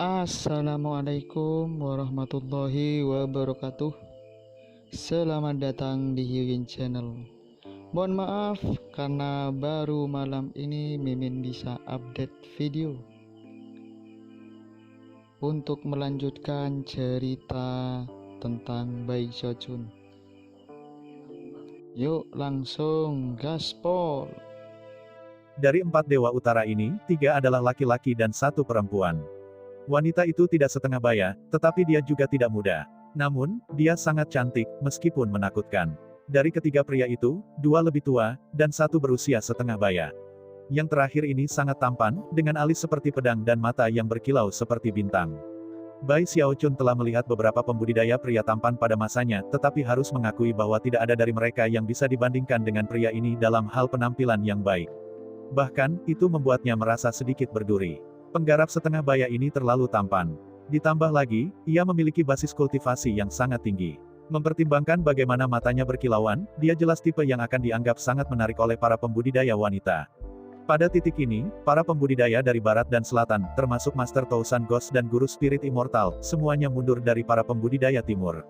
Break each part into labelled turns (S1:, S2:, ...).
S1: Assalamualaikum warahmatullahi wabarakatuh. Selamat datang di Hyuin Channel. Mohon maaf karena baru malam ini Mimin bisa update video untuk melanjutkan cerita tentang Bae Hyo-jun. Yuk langsung gaspol.
S2: Dari 4 dewa utara ini, 3 adalah laki-laki dan 1 perempuan. Wanita itu tidak setengah baya, tetapi dia juga tidak muda. Namun, dia sangat cantik, meskipun menakutkan. Dari ketiga pria itu, 2 lebih tua, dan 1 berusia setengah baya. Yang terakhir ini sangat tampan, dengan alis seperti pedang dan mata yang berkilau seperti bintang. Bae Hyo-jun telah melihat beberapa pembudidaya pria tampan pada masanya, tetapi harus mengakui bahwa tidak ada dari mereka yang bisa dibandingkan dengan pria ini dalam hal penampilan yang baik. Bahkan, itu membuatnya merasa sedikit berduri. Penggarap setengah baya ini terlalu tampan. Ditambah lagi, ia memiliki basis kultivasi yang sangat tinggi. Mempertimbangkan bagaimana matanya berkilauan, dia jelas tipe yang akan dianggap sangat menarik oleh para pembudidaya wanita. Pada titik ini, para pembudidaya dari barat dan selatan, termasuk Master Tousan Ghost dan Guru Spirit Immortal, semuanya mundur dari para pembudidaya timur.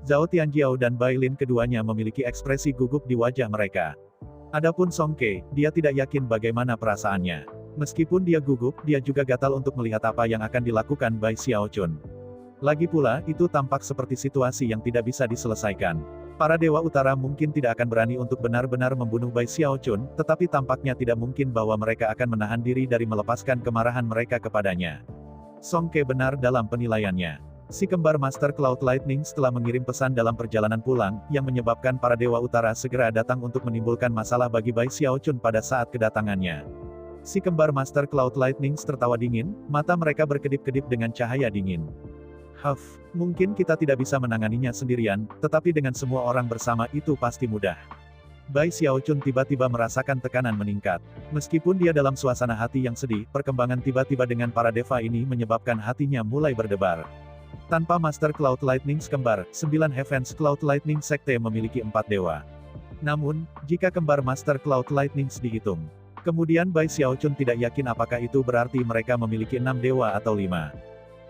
S2: Zhao Tianjiao dan Bai Lin keduanya memiliki ekspresi gugup di wajah mereka. Adapun Song Ke, dia tidak yakin bagaimana perasaannya. Meskipun dia gugup, dia juga gatal untuk melihat apa yang akan dilakukan Bae Hyo-jun. Lagi pula, itu tampak seperti situasi yang tidak bisa diselesaikan. Para dewa utara mungkin tidak akan berani untuk benar-benar membunuh Bae Hyo-jun, tetapi tampaknya tidak mungkin bahwa mereka akan menahan diri dari melepaskan kemarahan mereka kepadanya. Song Ke benar dalam penilaiannya. Si kembar Master Cloud Lightning setelah mengirim pesan dalam perjalanan pulang, yang menyebabkan para dewa utara segera datang untuk menimbulkan masalah bagi Bae Hyo-jun pada saat kedatangannya. Si kembar Master Cloud Lightning tertawa dingin, mata mereka berkedip-kedip dengan cahaya dingin. Mungkin kita tidak bisa menanganinya sendirian, tetapi dengan semua orang bersama itu pasti mudah. Bae Hyo-jun tiba-tiba merasakan tekanan meningkat. Meskipun dia dalam suasana hati yang sedih, perkembangan tiba-tiba dengan para deva ini menyebabkan hatinya mulai berdebar. Tanpa Master Cloud Lightning kembar, 9 Heavens Cloud Lightning Sekte memiliki 4 dewa. Namun, jika kembar Master Cloud Lightning dihitung, kemudian Bae Hyo-jun tidak yakin apakah itu berarti mereka memiliki 6 dewa atau 5.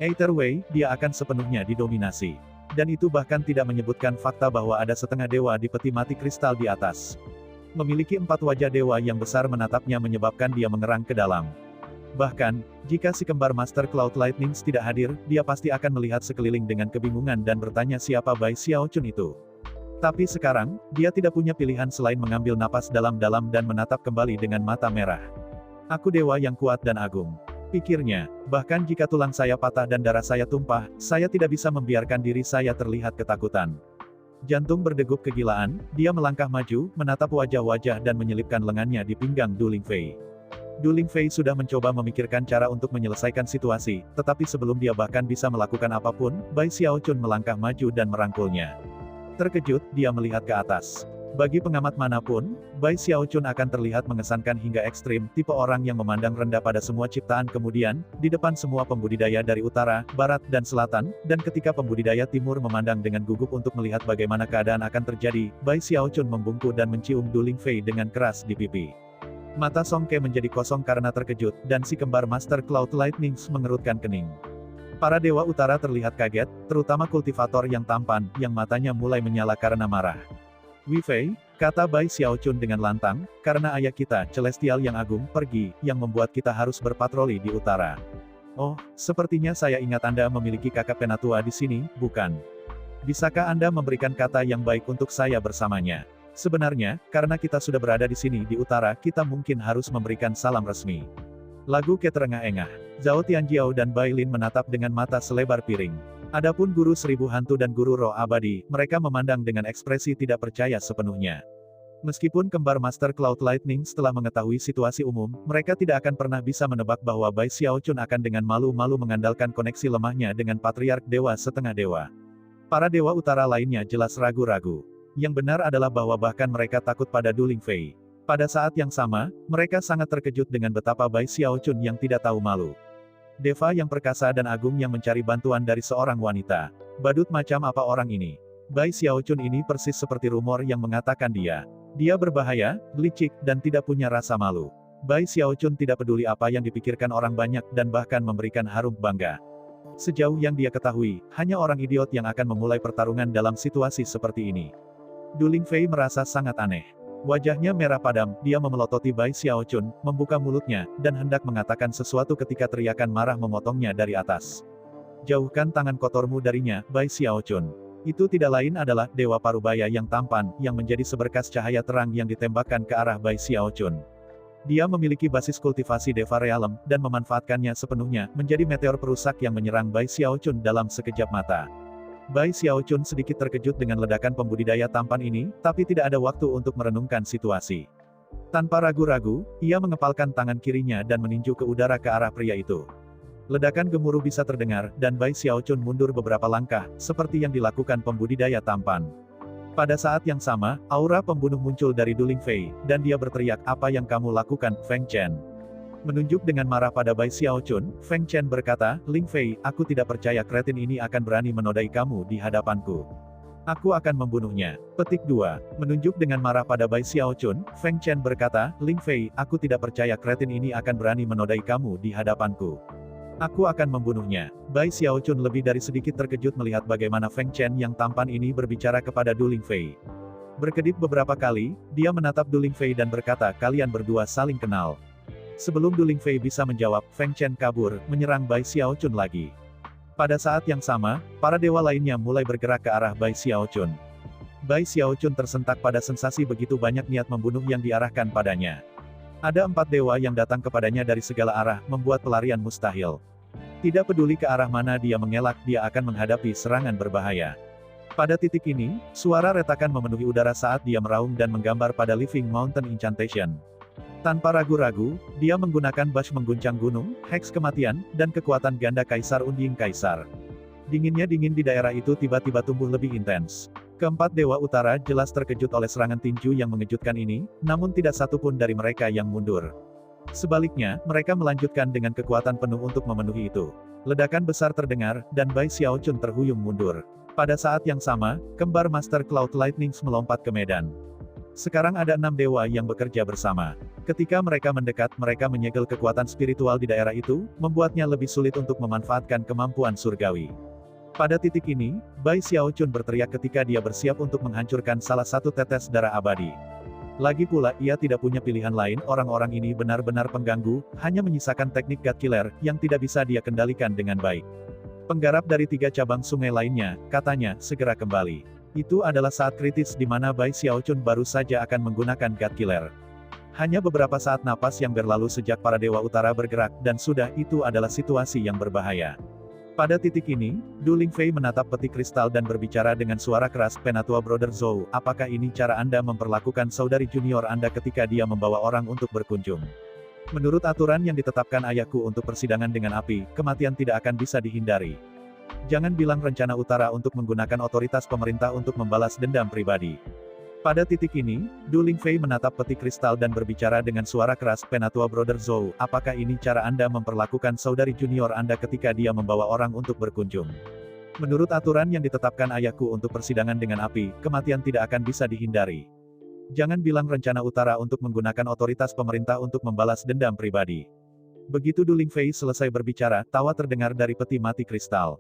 S2: Either way, dia akan sepenuhnya didominasi. Dan itu bahkan tidak menyebutkan fakta bahwa ada setengah dewa di peti mati kristal di atas. Memiliki 4 wajah dewa yang besar menatapnya menyebabkan dia mengerang ke dalam. Bahkan, jika si kembar Master Cloud Lightning tidak hadir, dia pasti akan melihat sekeliling dengan kebingungan dan bertanya siapa Bae Hyo-jun itu. Tapi sekarang, dia tidak punya pilihan selain mengambil napas dalam-dalam dan menatap kembali dengan mata merah. Aku dewa yang kuat dan agung. Pikirnya, bahkan jika tulang saya patah dan darah saya tumpah, saya tidak bisa membiarkan diri saya terlihat ketakutan. Jantung berdegup kegilaan, dia melangkah maju, menatap wajah-wajah dan menyelipkan lengannya di pinggang Du Lingfei. Du Lingfei sudah mencoba memikirkan cara untuk menyelesaikan situasi, tetapi sebelum dia bahkan bisa melakukan apapun, Bae Hyo-jun melangkah maju dan merangkulnya. Terkejut, dia melihat ke atas. Bagi pengamat manapun, Bae Hyo-jun akan terlihat mengesankan hingga ekstrim, tipe orang yang memandang rendah pada semua ciptaan kemudian, di depan semua pembudidaya dari utara, barat, dan selatan, dan ketika pembudidaya timur memandang dengan gugup untuk melihat bagaimana keadaan akan terjadi, Bae Hyo-jun membungkuk dan mencium Du Lingfei dengan keras di pipi. Mata Song Ke menjadi kosong karena terkejut, dan si kembar Master Cloud Lightning mengerutkan kening. Para dewa utara terlihat kaget, terutama kultivator yang tampan, yang matanya mulai menyala karena marah. Wei Fei, kata Bae Hyo-jun dengan lantang, karena ayah kita, Celestial yang agung, pergi, yang membuat kita harus berpatroli di utara. Oh, sepertinya saya ingat Anda memiliki kakak penatua di sini, bukan? Bisakah Anda memberikan kata yang baik untuk saya bersamanya? Sebenarnya, karena kita sudah berada di sini di utara, kita mungkin harus memberikan salam resmi. Lagu Ke terengah-engah. Zhao Tianjiao dan Bai Lin menatap dengan mata selebar piring. Adapun Guru Seribu Hantu dan Guru Roh Abadi, mereka memandang dengan ekspresi tidak percaya sepenuhnya. Meskipun kembar Master Cloud Lightning setelah mengetahui situasi umum, mereka tidak akan pernah bisa menebak bahwa Bae Hyo-jun akan dengan malu-malu mengandalkan koneksi lemahnya dengan Patriark Dewa Setengah Dewa. Para dewa utara lainnya jelas ragu-ragu. Yang benar adalah bahwa bahkan mereka takut pada Du Lingfei. Pada saat yang sama, mereka sangat terkejut dengan betapa Bae Hyo-jun yang tidak tahu malu. Deva yang perkasa dan agung yang mencari bantuan dari seorang wanita. Badut macam apa orang ini? Bae Hyo-jun ini persis seperti rumor yang mengatakan dia. Dia berbahaya, licik, dan tidak punya rasa malu. Bae Hyo-jun tidak peduli apa yang dipikirkan orang banyak dan bahkan memberikan harum bangga. Sejauh yang dia ketahui, hanya orang idiot yang akan memulai pertarungan dalam situasi seperti ini. Du Lingfei merasa sangat aneh. Wajahnya merah padam, dia memelototi Bai Xiaochun, membuka mulutnya, dan hendak mengatakan sesuatu ketika teriakan marah memotongnya dari atas. Jauhkan tangan kotormu darinya, Bai Xiaochun. Itu tidak lain adalah Dewa Parubaya yang tampan, yang menjadi seberkas cahaya terang yang ditembakkan ke arah Bai Xiaochun. Dia memiliki basis kultivasi Deva Realm, dan memanfaatkannya sepenuhnya, menjadi meteor perusak yang menyerang Bai Xiaochun dalam sekejap mata. Bai Xiaochun sedikit terkejut dengan ledakan pembudidaya tampan ini, tapi tidak ada waktu untuk merenungkan situasi. Tanpa ragu-ragu, ia mengepalkan tangan kirinya dan meninju ke udara ke arah pria itu. Ledakan gemuruh bisa terdengar, dan Bai Xiaochun mundur beberapa langkah, seperti yang dilakukan pembudidaya tampan. Pada saat yang sama, aura pembunuh muncul dari Du Lingfei, dan dia berteriak, "Apa yang kamu lakukan, Feng Chen?" Menunjuk dengan marah pada Bai Xiaochun, Feng Chen berkata, "Lingfei, aku tidak percaya kretin ini akan berani menodai kamu di hadapanku. Aku akan membunuhnya." Petik 2. Menunjuk dengan marah pada Bai Xiaochun, Feng Chen berkata, "Lingfei, aku tidak percaya kretin ini akan berani menodai kamu di hadapanku. Aku akan membunuhnya." Bai Xiaochun lebih dari sedikit terkejut melihat bagaimana Feng Chen yang tampan ini berbicara kepada Du Lingfei. Berkedip beberapa kali, dia menatap Du Lingfei dan berkata, "Kalian berdua saling kenal." Sebelum Du Lingfei bisa menjawab, Feng Chen kabur, menyerang Bai Xiaochun lagi. Pada saat yang sama, para dewa lainnya mulai bergerak ke arah Bai Xiaochun. Bai Xiaochun tersentak pada sensasi begitu banyak niat membunuh yang diarahkan padanya. Ada 4 dewa yang datang kepadanya dari segala arah, membuat pelarian mustahil. Tidak peduli ke arah mana dia mengelak, dia akan menghadapi serangan berbahaya. Pada titik ini, suara retakan memenuhi udara saat dia meraung dan menggambar pada Living Mountain Incantation. Tanpa ragu-ragu, dia menggunakan bash mengguncang gunung, heks kematian, dan kekuatan ganda Kaisar Unding Kaisar. Dinginnya dingin di daerah itu tiba-tiba tumbuh lebih intens. Keempat Dewa Utara jelas terkejut oleh serangan tinju yang mengejutkan ini, namun tidak satu pun dari mereka yang mundur. Sebaliknya, mereka melanjutkan dengan kekuatan penuh untuk memenuhi itu. Ledakan besar terdengar, dan Bai Xiaochun terhuyung mundur. Pada saat yang sama, kembar Master Cloud Lightnings melompat ke medan. Sekarang ada 6 dewa yang bekerja bersama. Ketika mereka mendekat, mereka menyegel kekuatan spiritual di daerah itu, membuatnya lebih sulit untuk memanfaatkan kemampuan surgawi. Pada titik ini, Bai Xiaochun berteriak ketika dia bersiap untuk menghancurkan salah satu tetes darah abadi. Lagi pula, ia tidak punya pilihan lain, orang-orang ini benar-benar pengganggu, hanya menyisakan teknik God Killer, yang tidak bisa dia kendalikan dengan baik. Penggarap dari 3 cabang sungai lainnya, katanya, segera kembali. Itu adalah saat kritis di mana Bai Xiaochun baru saja akan menggunakan God Killer. Hanya beberapa saat napas yang berlalu sejak para Dewa Utara bergerak, dan sudah, itu adalah situasi yang berbahaya. Pada titik ini, Du Lingfei menatap peti kristal dan berbicara dengan suara keras, "Penatua Brother Zhou, apakah ini cara Anda memperlakukan saudari junior Anda ketika dia membawa orang untuk berkunjung? Menurut aturan yang ditetapkan ayahku untuk persidangan dengan api, kematian tidak akan bisa dihindari. Jangan bilang rencana utara untuk menggunakan otoritas pemerintah untuk membalas dendam pribadi." Pada titik ini, Du Lingfei menatap peti kristal dan berbicara dengan suara keras, "Penatua Brother Zhou, apakah ini cara Anda memperlakukan saudari junior Anda ketika dia membawa orang untuk berkunjung? Menurut aturan yang ditetapkan ayahku untuk persidangan dengan api, kematian tidak akan bisa dihindari. Jangan bilang rencana utara untuk menggunakan otoritas pemerintah untuk membalas dendam pribadi." Begitu Du Lingfei selesai berbicara, tawa terdengar dari peti mati kristal.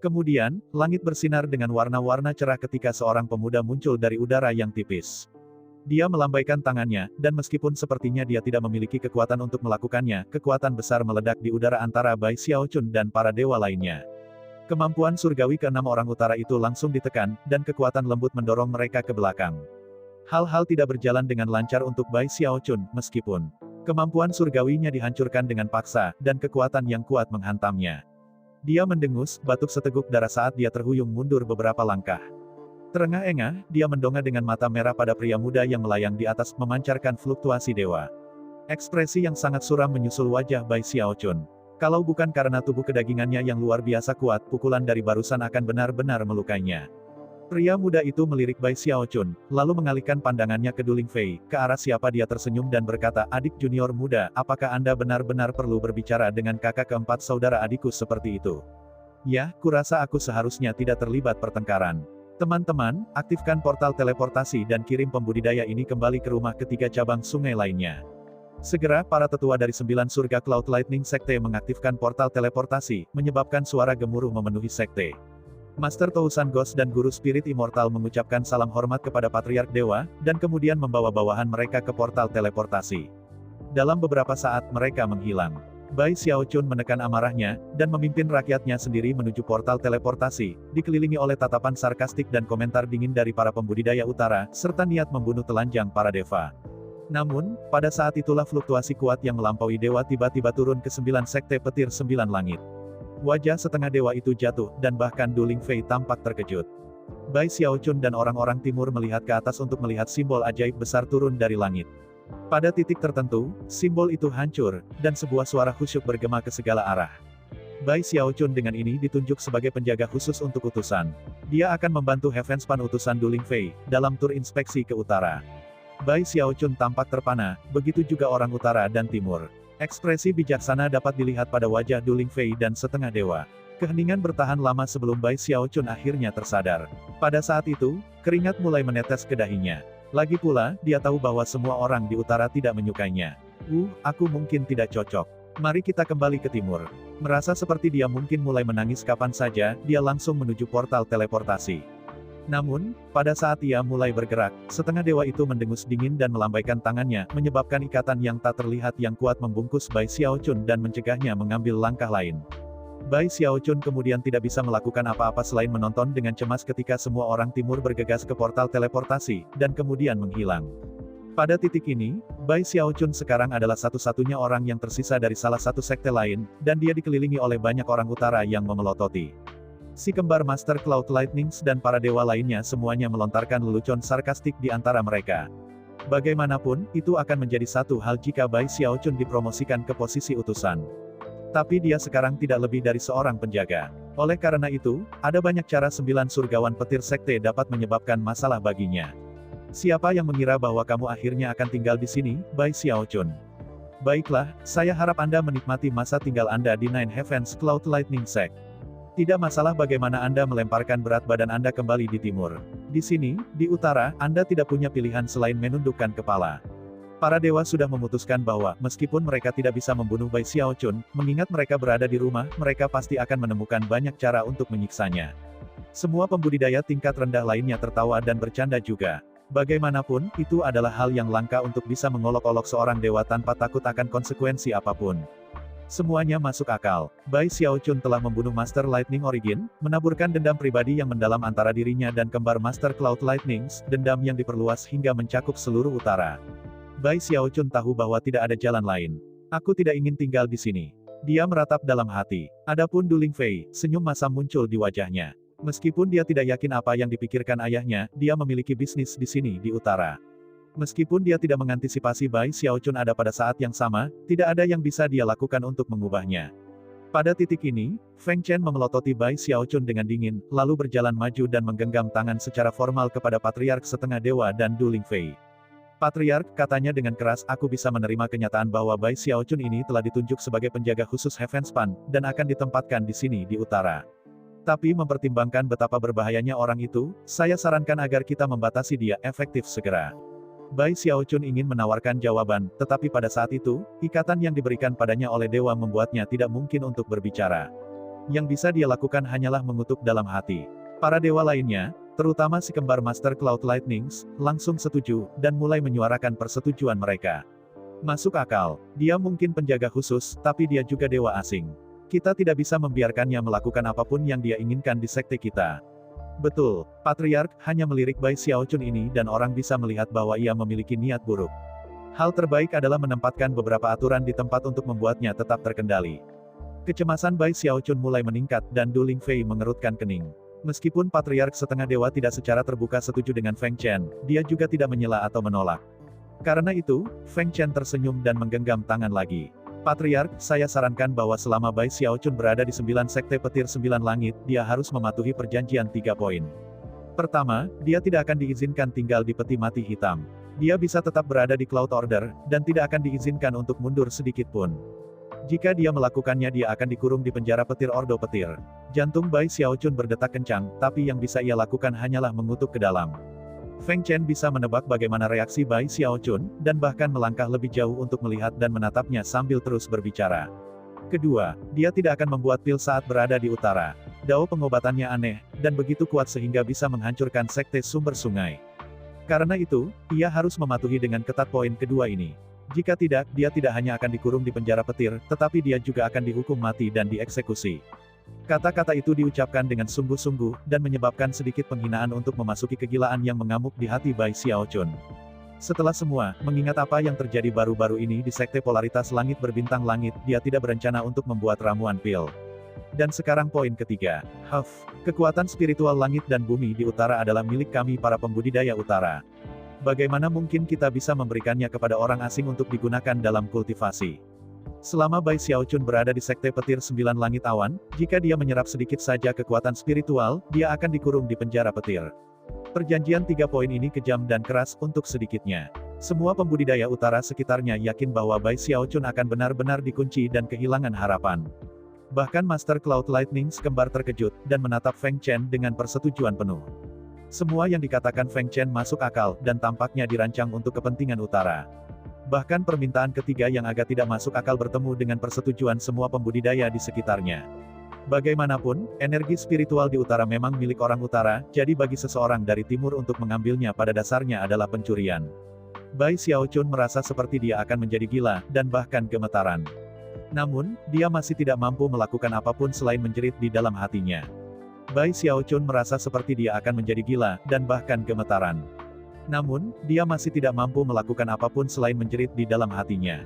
S2: Kemudian, langit bersinar dengan warna-warna cerah ketika seorang pemuda muncul dari udara yang tipis. Dia melambaikan tangannya, dan meskipun sepertinya dia tidak memiliki kekuatan untuk melakukannya, kekuatan besar meledak di udara antara Bai Xiaochun dan para dewa lainnya. Kemampuan surgawi ke-6 orang utara itu langsung ditekan, dan kekuatan lembut mendorong mereka ke belakang. Hal-hal tidak berjalan dengan lancar untuk Bai Xiaochun, meskipun kemampuan surgawinya dihancurkan dengan paksa, dan kekuatan yang kuat menghantamnya. Dia mendengus, batuk seteguk darah saat dia terhuyung mundur beberapa langkah. Terengah-engah, dia mendongak dengan mata merah pada pria muda yang melayang di atas, memancarkan fluktuasi dewa. Ekspresi yang sangat suram menyusul wajah Bai Xiaochun. Kalau bukan karena tubuh kedagingannya yang luar biasa kuat, pukulan dari barusan akan benar-benar melukainya. Pria muda itu melirik Bai Xiaochun, lalu mengalihkan pandangannya ke Du Lingfei, ke arah siapa dia tersenyum dan berkata, "Adik junior muda, apakah Anda benar-benar perlu berbicara dengan kakak keempat saudara adikku seperti itu? Ya, kurasa aku seharusnya tidak terlibat pertengkaran. Teman-teman, aktifkan portal teleportasi dan kirim pembudidaya ini kembali ke rumah ketiga cabang sungai lainnya." Segera, para tetua dari 9 surga Cloud Lightning Sekte mengaktifkan portal teleportasi, menyebabkan suara gemuruh memenuhi sekte. Master Tousan Ghost dan Guru Spirit Immortal mengucapkan salam hormat kepada Patriark Dewa, dan kemudian membawa bawahan mereka ke portal teleportasi. Dalam beberapa saat, mereka menghilang. Bai Xiaochun menekan amarahnya, dan memimpin rakyatnya sendiri menuju portal teleportasi, dikelilingi oleh tatapan sarkastik dan komentar dingin dari para pembudidaya utara, serta niat membunuh telanjang para deva. Namun, pada saat itulah fluktuasi kuat yang melampaui dewa tiba-tiba turun ke 9 sekte petir 9 langit. Wajah setengah dewa itu jatuh, dan bahkan Du Lingfei tampak terkejut. Bai Xiaochun dan orang-orang timur melihat ke atas untuk melihat simbol ajaib besar turun dari langit. Pada titik tertentu, simbol itu hancur, dan sebuah suara khusyuk bergema ke segala arah. Bai Xiaochun dengan ini ditunjuk sebagai penjaga khusus untuk utusan. Dia akan membantu Heavenspan utusan Du Lingfei, dalam tur inspeksi ke utara. Bai Xiaochun tampak terpana, begitu juga orang utara dan timur. Ekspresi bijaksana dapat dilihat pada wajah Du Lingfei dan setengah dewa. Keheningan bertahan lama sebelum Bai Xiaochun akhirnya tersadar. Pada saat itu, keringat mulai menetes ke dahinya. Lagi pula, dia tahu bahwa semua orang di utara tidak menyukainya. Aku mungkin tidak cocok. Mari kita kembali ke timur. Merasa seperti dia mungkin mulai menangis kapan saja, dia langsung menuju portal teleportasi. Namun, pada saat ia mulai bergerak, setengah dewa itu mendengus dingin dan melambaikan tangannya, menyebabkan ikatan yang tak terlihat yang kuat membungkus Bai Xiaochun dan mencegahnya mengambil langkah lain. Bai Xiaochun kemudian tidak bisa melakukan apa-apa selain menonton dengan cemas ketika semua orang timur bergegas ke portal teleportasi, dan kemudian menghilang. Pada titik ini, Bai Xiaochun sekarang adalah satu-satunya orang yang tersisa dari salah satu sekte lain, dan dia dikelilingi oleh banyak orang utara yang memelototi. Si kembar Master Cloud Lightnings dan para dewa lainnya semuanya melontarkan lelucon sarkastik di antara mereka. Bagaimanapun, itu akan menjadi satu hal jika Bai Xiaochun dipromosikan ke posisi utusan. Tapi dia sekarang tidak lebih dari seorang penjaga. Oleh karena itu, ada banyak cara 9 surgawan petir sekte dapat menyebabkan masalah baginya. Siapa yang mengira bahwa kamu akhirnya akan tinggal di sini, Bai Xiaochun? Baiklah, saya harap Anda menikmati masa tinggal Anda di Nine Heavens Cloud Lightning Sect. Tidak masalah bagaimana Anda melemparkan berat badan Anda kembali di timur. Di sini, di utara, Anda tidak punya pilihan selain menundukkan kepala. Para dewa sudah memutuskan bahwa, meskipun mereka tidak bisa membunuh Bai Xiaochun, mengingat mereka berada di rumah, mereka pasti akan menemukan banyak cara untuk menyiksanya. Semua pembudidaya tingkat rendah lainnya tertawa dan bercanda juga. Bagaimanapun, itu adalah hal yang langka untuk bisa mengolok-olok seorang dewa tanpa takut akan konsekuensi apapun. Semuanya masuk akal. Bai Xiaochun telah membunuh Master Lightning Origin, menaburkan dendam pribadi yang mendalam antara dirinya dan kembar Master Cloud Lightnings, dendam yang diperluas hingga mencakup seluruh utara. Bai Xiaochun tahu bahwa tidak ada jalan lain. Aku tidak ingin tinggal di sini. Dia meratap dalam hati. Adapun Du Lingfei, senyum masam muncul di wajahnya. Meskipun dia tidak yakin apa yang dipikirkan ayahnya, dia memiliki bisnis di sini di utara. Meskipun dia tidak mengantisipasi Bai Xiaochun ada pada saat yang sama, tidak ada yang bisa dia lakukan untuk mengubahnya. Pada titik ini, Feng Chen memelototi Bai Xiaochun dengan dingin, lalu berjalan maju dan menggenggam tangan secara formal kepada Patriark Setengah Dewa dan Du Lingfei. Patriark, katanya dengan keras, aku bisa menerima kenyataan bahwa Bai Xiaochun ini telah ditunjuk sebagai penjaga khusus Heavenspan, dan akan ditempatkan di sini di utara. Tapi mempertimbangkan betapa berbahayanya orang itu, saya sarankan agar kita membatasi dia efektif segera. Bai Xiaochun ingin menawarkan jawaban, tetapi pada saat itu, ikatan yang diberikan padanya oleh dewa membuatnya tidak mungkin untuk berbicara. Yang bisa dia lakukan hanyalah mengutuk dalam hati. Para dewa lainnya, terutama si kembar Master Cloud Lightnings, langsung setuju, dan mulai menyuarakan persetujuan mereka. Masuk akal, dia mungkin penjaga khusus, tapi dia juga dewa asing. Kita tidak bisa membiarkannya melakukan apapun yang dia inginkan di sekte kita. Betul, Patriark hanya melirik Bai Xiaochun ini dan orang bisa melihat bahwa ia memiliki niat buruk. Hal terbaik adalah menempatkan beberapa aturan di tempat untuk membuatnya tetap terkendali. Kecemasan Bai Xiaochun mulai meningkat dan Du Lingfei mengerutkan kening. Meskipun Patriark Setengah Dewa tidak secara terbuka setuju dengan Feng Chen, dia juga tidak menyela atau menolak. Karena itu, Feng Chen tersenyum dan menggenggam tangan lagi. Patriark, saya sarankan bahwa selama Bai Xiaochun berada di 9 sekte petir 9 langit, dia harus mematuhi perjanjian 3 poin. Pertama, dia tidak akan diizinkan tinggal di peti mati hitam. Dia bisa tetap berada di Cloud Order, dan tidak akan diizinkan untuk mundur sedikit pun. Jika dia melakukannya dia akan dikurung di penjara petir Ordo Petir. Jantung Bai Xiaochun berdetak kencang, tapi yang bisa ia lakukan hanyalah mengutuk ke dalam. Feng Chen bisa menebak bagaimana reaksi Bai Xiaochun, dan bahkan melangkah lebih jauh untuk melihat dan menatapnya sambil terus berbicara. Kedua, dia tidak akan membuat pil saat berada di utara. Dao pengobatannya aneh, dan begitu kuat sehingga bisa menghancurkan sekte sumber sungai. Karena itu, ia harus mematuhi dengan ketat poin kedua ini. Jika tidak, dia tidak hanya akan dikurung di penjara petir, tetapi dia juga akan dihukum mati dan dieksekusi. Kata-kata itu diucapkan dengan sungguh-sungguh, dan menyebabkan sedikit penghinaan untuk memasuki kegilaan yang mengamuk di hati Bai Xiaochun. Setelah semua, mengingat apa yang terjadi baru-baru ini di Sekte Polaritas Langit Berbintang Langit, dia tidak berencana untuk membuat ramuan pil. Dan sekarang poin ketiga. Kekuatan spiritual langit dan bumi di utara adalah milik kami para pembudidaya utara. Bagaimana mungkin kita bisa memberikannya kepada orang asing untuk digunakan dalam kultivasi? Selama Bai Xiaochun berada di Sekte Petir Sembilan Langit Awan, jika dia menyerap sedikit saja kekuatan spiritual, dia akan dikurung di penjara petir. Perjanjian 3 poin ini kejam dan keras untuk sedikitnya. Semua pembudidaya utara sekitarnya yakin bahwa Bai Xiaochun akan benar-benar dikunci dan kehilangan harapan. Bahkan Master Cloud Lightning sekembar terkejut, dan menatap Feng Chen dengan persetujuan penuh. Semua yang dikatakan Feng Chen masuk akal, dan tampaknya dirancang untuk kepentingan utara. Bahkan permintaan ketiga yang agak tidak masuk akal bertemu dengan persetujuan semua pembudidaya di sekitarnya. Bagaimanapun, energi spiritual di utara memang milik orang utara, jadi bagi seseorang dari timur untuk mengambilnya pada dasarnya adalah pencurian. Bai Xiaochun merasa seperti dia akan menjadi gila, dan bahkan gemetaran. Namun, dia masih tidak mampu melakukan apapun selain menjerit di dalam hatinya. Bai Xiaochun merasa seperti dia akan menjadi gila, dan bahkan gemetaran. Namun, dia masih tidak mampu melakukan apapun selain menjerit di dalam hatinya.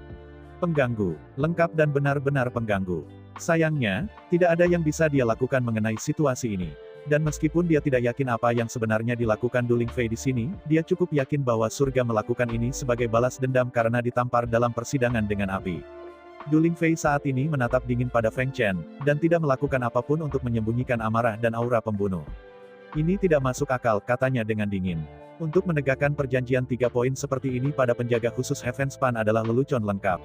S2: Pengganggu, lengkap dan benar-benar pengganggu. Sayangnya, tidak ada yang bisa dia lakukan mengenai situasi ini. Dan meskipun dia tidak yakin apa yang sebenarnya dilakukan Du Lingfei di sini, dia cukup yakin bahwa surga melakukan ini sebagai balas dendam karena ditampar dalam persidangan dengan api. Du Lingfei saat ini menatap dingin pada Feng Chen, dan tidak melakukan apapun untuk menyembunyikan amarah dan aura pembunuh. Ini tidak masuk akal, katanya dengan dingin. Untuk menegakkan perjanjian 3 poin seperti ini pada penjaga khusus Heavenspan adalah lelucon lengkap.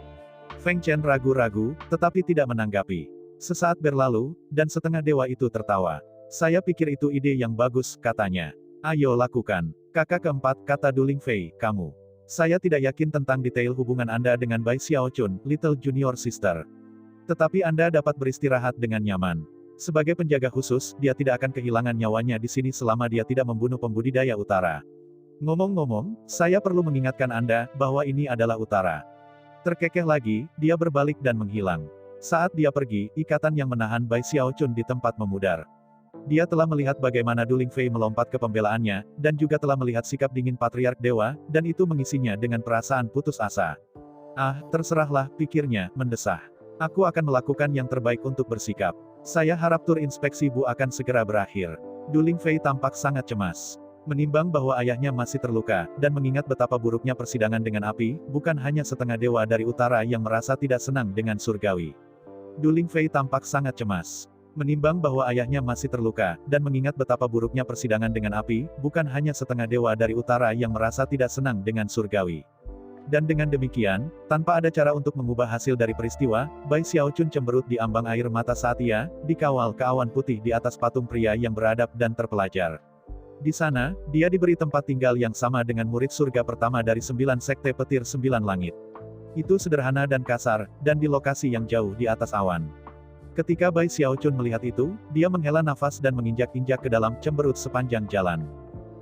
S2: Feng Chen ragu-ragu, tetapi tidak menanggapi. Sesaat berlalu, dan setengah dewa itu tertawa. Saya pikir itu ide yang bagus, katanya. Ayo lakukan. Kakak keempat, kata Du Lingfei, kamu. Saya tidak yakin tentang detail hubungan Anda dengan Bai Xiaochun, Little Junior Sister. Tetapi Anda dapat beristirahat dengan nyaman. Sebagai penjaga khusus, dia tidak akan kehilangan nyawanya di sini selama dia tidak membunuh pembudidaya utara. Ngomong-ngomong, saya perlu mengingatkan Anda, bahwa ini adalah utara. Terkekeh lagi, dia berbalik dan menghilang. Saat dia pergi, ikatan yang menahan Bai Xiaochun di tempat memudar. Dia telah melihat bagaimana Du Lingfei melompat ke pembelaannya, dan juga telah melihat sikap dingin Patriark Dewa, dan itu mengisinya dengan perasaan putus asa. Ah, terserahlah, pikirnya, mendesah. Aku akan melakukan yang terbaik untuk bersikap. Saya harap tur inspeksi Bu akan segera berakhir. Du Lingfei tampak sangat cemas. Menimbang bahwa ayahnya masih terluka, dan mengingat betapa buruknya persidangan dengan api, bukan hanya setengah dewa dari utara yang merasa tidak senang dengan surgawi. Du Lingfei tampak sangat cemas. Menimbang bahwa ayahnya masih terluka, dan mengingat betapa buruknya persidangan dengan api, bukan hanya setengah dewa dari utara yang merasa tidak senang dengan surgawi. Dan dengan demikian, tanpa ada cara untuk mengubah hasil dari peristiwa, Bai Xiaochun cemberut di ambang air mata saat ia, dikawal ke awan putih di atas patung pria yang beradab dan terpelajar. Di sana, dia diberi tempat tinggal yang sama dengan murid surga pertama dari 9 sekte petir 9 langit. Itu sederhana dan kasar, dan di lokasi yang jauh di atas awan. Ketika Bai Xiaochun melihat itu, dia menghela nafas dan menginjak-injak ke dalam cemberut sepanjang jalan.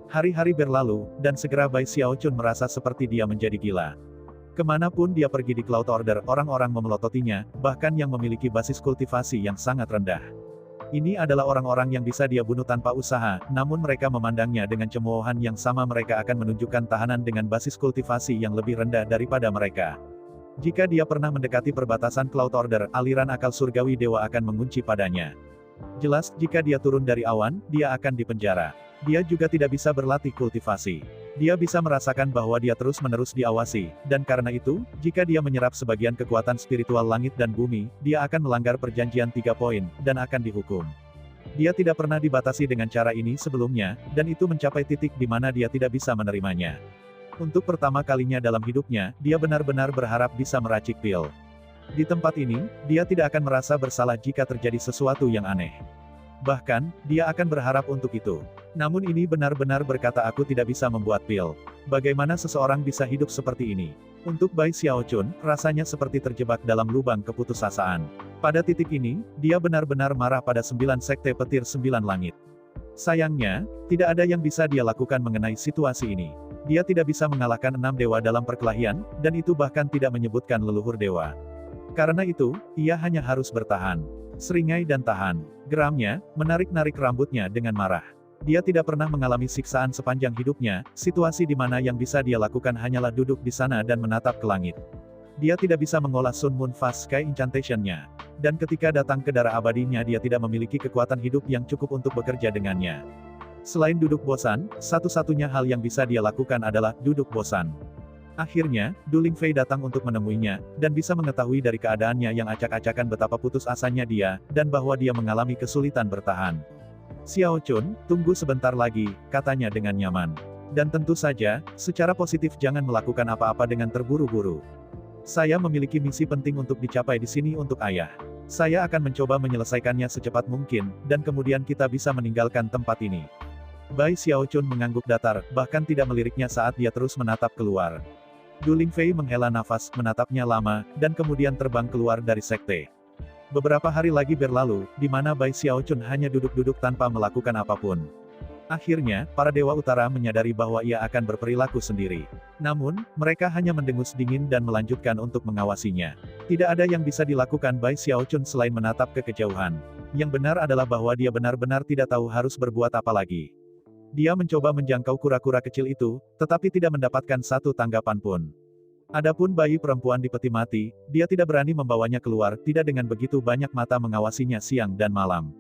S2: Hari-hari berlalu, dan segera Bai Xiaochun merasa seperti dia menjadi gila. Kemanapun dia pergi di Cloud Order, orang-orang memelototinya, bahkan yang memiliki basis kultivasi yang sangat rendah. Ini adalah orang-orang yang bisa dia bunuh tanpa usaha, namun mereka memandangnya dengan cemoohan yang sama. Mereka akan menunjukkan tahanan dengan basis kultivasi yang lebih rendah daripada mereka. Jika dia pernah mendekati perbatasan Cloud Order, aliran akal surgawi dewa akan mengunci padanya. Jelas, jika dia turun dari awan, dia akan dipenjara. Dia juga tidak bisa berlatih kultivasi. Dia bisa merasakan bahwa dia terus-menerus diawasi, dan karena itu, jika dia menyerap sebagian kekuatan spiritual langit dan bumi, dia akan melanggar perjanjian 3 poin, dan akan dihukum. Dia tidak pernah dibatasi dengan cara ini sebelumnya, dan itu mencapai titik di mana dia tidak bisa menerimanya. Untuk pertama kalinya dalam hidupnya, dia benar-benar berharap bisa meracik pil. Di tempat ini, dia tidak akan merasa bersalah jika terjadi sesuatu yang aneh. Bahkan, dia akan berharap untuk itu. Namun ini benar-benar berkata aku tidak bisa membuat pil. Bagaimana seseorang bisa hidup seperti ini? Untuk Bai Xiaochun, rasanya seperti terjebak dalam lubang keputusasaan. Pada titik ini, dia benar-benar marah pada 9 sekte petir 9 langit. Sayangnya, tidak ada yang bisa dia lakukan mengenai situasi ini. Dia tidak bisa mengalahkan 6 dewa dalam perkelahian, dan itu bahkan tidak menyebutkan leluhur dewa. Karena itu, ia hanya harus bertahan. Seringai dan tahan. Geramnya, menarik-narik rambutnya dengan marah. Dia tidak pernah mengalami siksaan sepanjang hidupnya, situasi di mana yang bisa dia lakukan hanyalah duduk di sana dan menatap ke langit. Dia tidak bisa mengolah Sun Moon Fast Sky Incantation-nya. Dan ketika datang ke darah abadinya dia tidak memiliki kekuatan hidup yang cukup untuk bekerja dengannya. Selain duduk bosan, satu-satunya hal yang bisa dia lakukan adalah duduk bosan. Akhirnya, Du Lingfei datang untuk menemuinya, dan bisa mengetahui dari keadaannya yang acak-acakan betapa putus asanya dia, dan bahwa dia mengalami kesulitan bertahan. Xiao Chun, tunggu sebentar lagi, katanya dengan nyaman. Dan tentu saja, secara positif jangan melakukan apa-apa dengan terburu-buru. Saya memiliki misi penting untuk dicapai di sini untuk ayah. Saya akan mencoba menyelesaikannya secepat mungkin, dan kemudian kita bisa meninggalkan tempat ini. Bai Xiaochun mengangguk datar, bahkan tidak meliriknya saat dia terus menatap keluar. Du Lingfei menghela nafas, menatapnya lama, dan kemudian terbang keluar dari sekte. Beberapa hari lagi berlalu, di mana Bai Xiaochun hanya duduk-duduk tanpa melakukan apapun. Akhirnya, para Dewa Utara menyadari bahwa ia akan berperilaku sendiri. Namun, mereka hanya mendengus dingin dan melanjutkan untuk mengawasinya. Tidak ada yang bisa dilakukan Bai Xiaochun selain menatap ke kejauhan. Yang benar adalah bahwa dia benar-benar tidak tahu harus berbuat apa lagi. Dia mencoba menjangkau kura-kura kecil itu, tetapi tidak mendapatkan satu tanggapan pun. Adapun bayi perempuan di peti mati, dia tidak berani membawanya keluar, tidak dengan begitu banyak mata mengawasinya siang dan malam.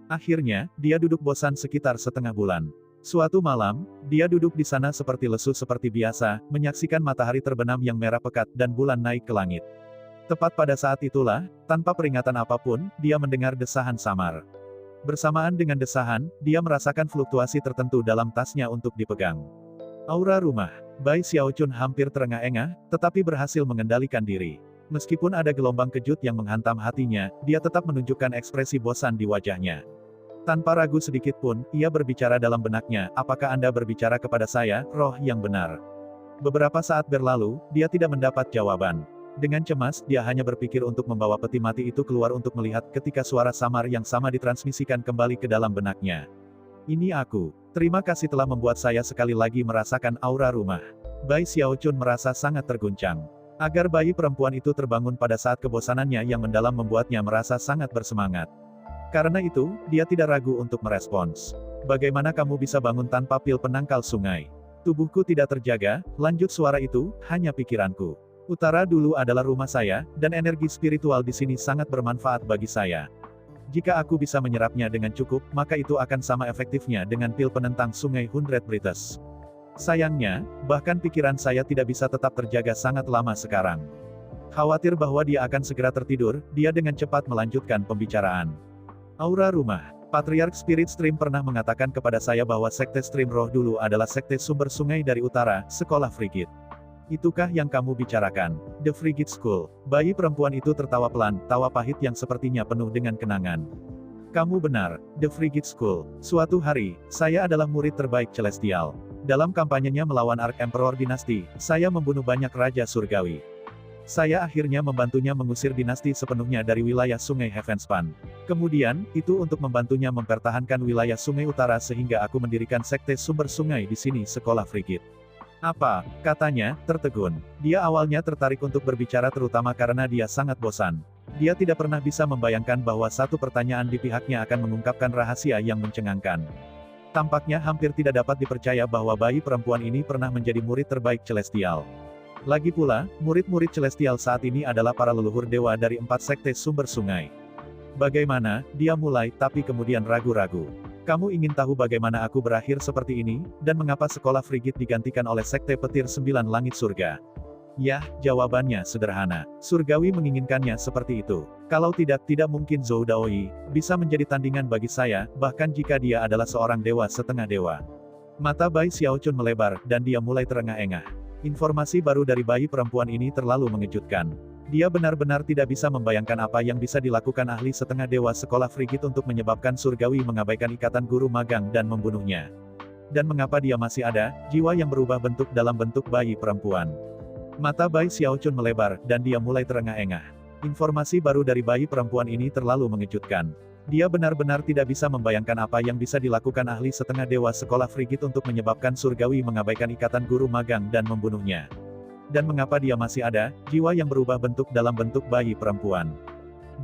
S2: Akhirnya, dia duduk bosan sekitar setengah bulan. Suatu malam, dia duduk di sana seperti lesu seperti biasa, menyaksikan matahari terbenam yang merah pekat dan bulan naik ke langit. Tepat pada saat itulah, tanpa peringatan apapun, dia mendengar desahan samar. Bersamaan dengan desahan, dia merasakan fluktuasi tertentu dalam tasnya untuk dipegang. Aura rumah. Bai Xiaochun hampir terengah-engah, tetapi berhasil mengendalikan diri. Meskipun ada gelombang kejut yang menghantam hatinya, dia tetap menunjukkan ekspresi bosan di wajahnya. Tanpa ragu sedikit pun, ia berbicara dalam benaknya, apakah Anda berbicara kepada saya, roh yang benar? Beberapa saat berlalu, dia tidak mendapat jawaban. Dengan cemas, dia hanya berpikir untuk membawa peti mati itu keluar untuk melihat ketika suara samar yang sama ditransmisikan kembali ke dalam benaknya. Ini aku. Terima kasih telah membuat saya sekali lagi merasakan aura rumah. Bai Xiaochun merasa sangat terguncang. Agar bayi perempuan itu terbangun pada saat kebosanannya yang mendalam membuatnya merasa sangat bersemangat. Karena itu, dia tidak ragu untuk merespons. Bagaimana kamu bisa bangun tanpa pil penangkal sungai? Tubuhku tidak terjaga, lanjut suara itu, hanya pikiranku. Utara dulu adalah rumah saya, dan energi spiritual di sini sangat bermanfaat bagi saya. Jika aku bisa menyerapnya dengan cukup, maka itu akan sama efektifnya dengan pil penentang sungai 100 Brites. Sayangnya, bahkan pikiran saya tidak bisa tetap terjaga sangat lama sekarang. Khawatir bahwa dia akan segera tertidur, dia dengan cepat melanjutkan pembicaraan. Aura rumah. Patriark Spirit Stream pernah mengatakan kepada saya bahwa sekte Stream Roh dulu adalah sekte sumber sungai dari utara, sekolah Frigid. Itukah yang kamu bicarakan? The Frigid School. Bayi perempuan itu tertawa pelan, tawa pahit yang sepertinya penuh dengan kenangan. Kamu benar, The Frigid School. Suatu hari, saya adalah murid terbaik Celestial. Dalam kampanyenya melawan Ark Emperor Dinasti, saya membunuh banyak raja surgawi. Saya akhirnya membantunya mengusir dinasti sepenuhnya dari wilayah sungai Heavenspan. Kemudian, itu untuk membantunya mempertahankan wilayah sungai utara sehingga aku mendirikan sekte sumber sungai di sini sekolah Frigid. Apa? Katanya, tertegun. Dia awalnya tertarik untuk berbicara terutama karena dia sangat bosan. Dia tidak pernah bisa membayangkan bahwa satu pertanyaan di pihaknya akan mengungkapkan rahasia yang mencengangkan. Tampaknya hampir tidak dapat dipercaya bahwa bayi perempuan ini pernah menjadi murid terbaik Celestial. Lagi pula, murid-murid Celestial saat ini adalah para leluhur dewa dari 4 sekte sumber sungai. Bagaimana? Dia mulai, tapi kemudian ragu-ragu. Kamu ingin tahu bagaimana aku berakhir seperti ini, dan mengapa sekolah Frigid digantikan oleh sekte petir 9 langit surga? Yah, jawabannya sederhana. Surgawi menginginkannya seperti itu. Kalau tidak, tidak mungkin Zhou Daoyi bisa menjadi tandingan bagi saya, bahkan jika dia adalah seorang dewa setengah dewa. Mata Bai Xiaochun melebar, dan dia mulai terengah-engah. Informasi baru dari bayi perempuan ini terlalu mengejutkan. Dia benar-benar tidak bisa membayangkan apa yang bisa dilakukan ahli setengah dewa sekolah Frigid untuk menyebabkan surgawi mengabaikan ikatan guru magang dan membunuhnya. Dan mengapa dia masih ada, jiwa yang berubah bentuk dalam bentuk bayi perempuan. Mata Bai Xiaochun melebar, dan dia mulai terengah-engah. Informasi baru dari bayi perempuan ini terlalu mengejutkan. Dia benar-benar tidak bisa membayangkan apa yang bisa dilakukan ahli setengah dewa sekolah Frigid untuk menyebabkan surgawi mengabaikan ikatan guru magang dan membunuhnya. Dan mengapa dia masih ada, jiwa yang berubah bentuk dalam bentuk bayi perempuan.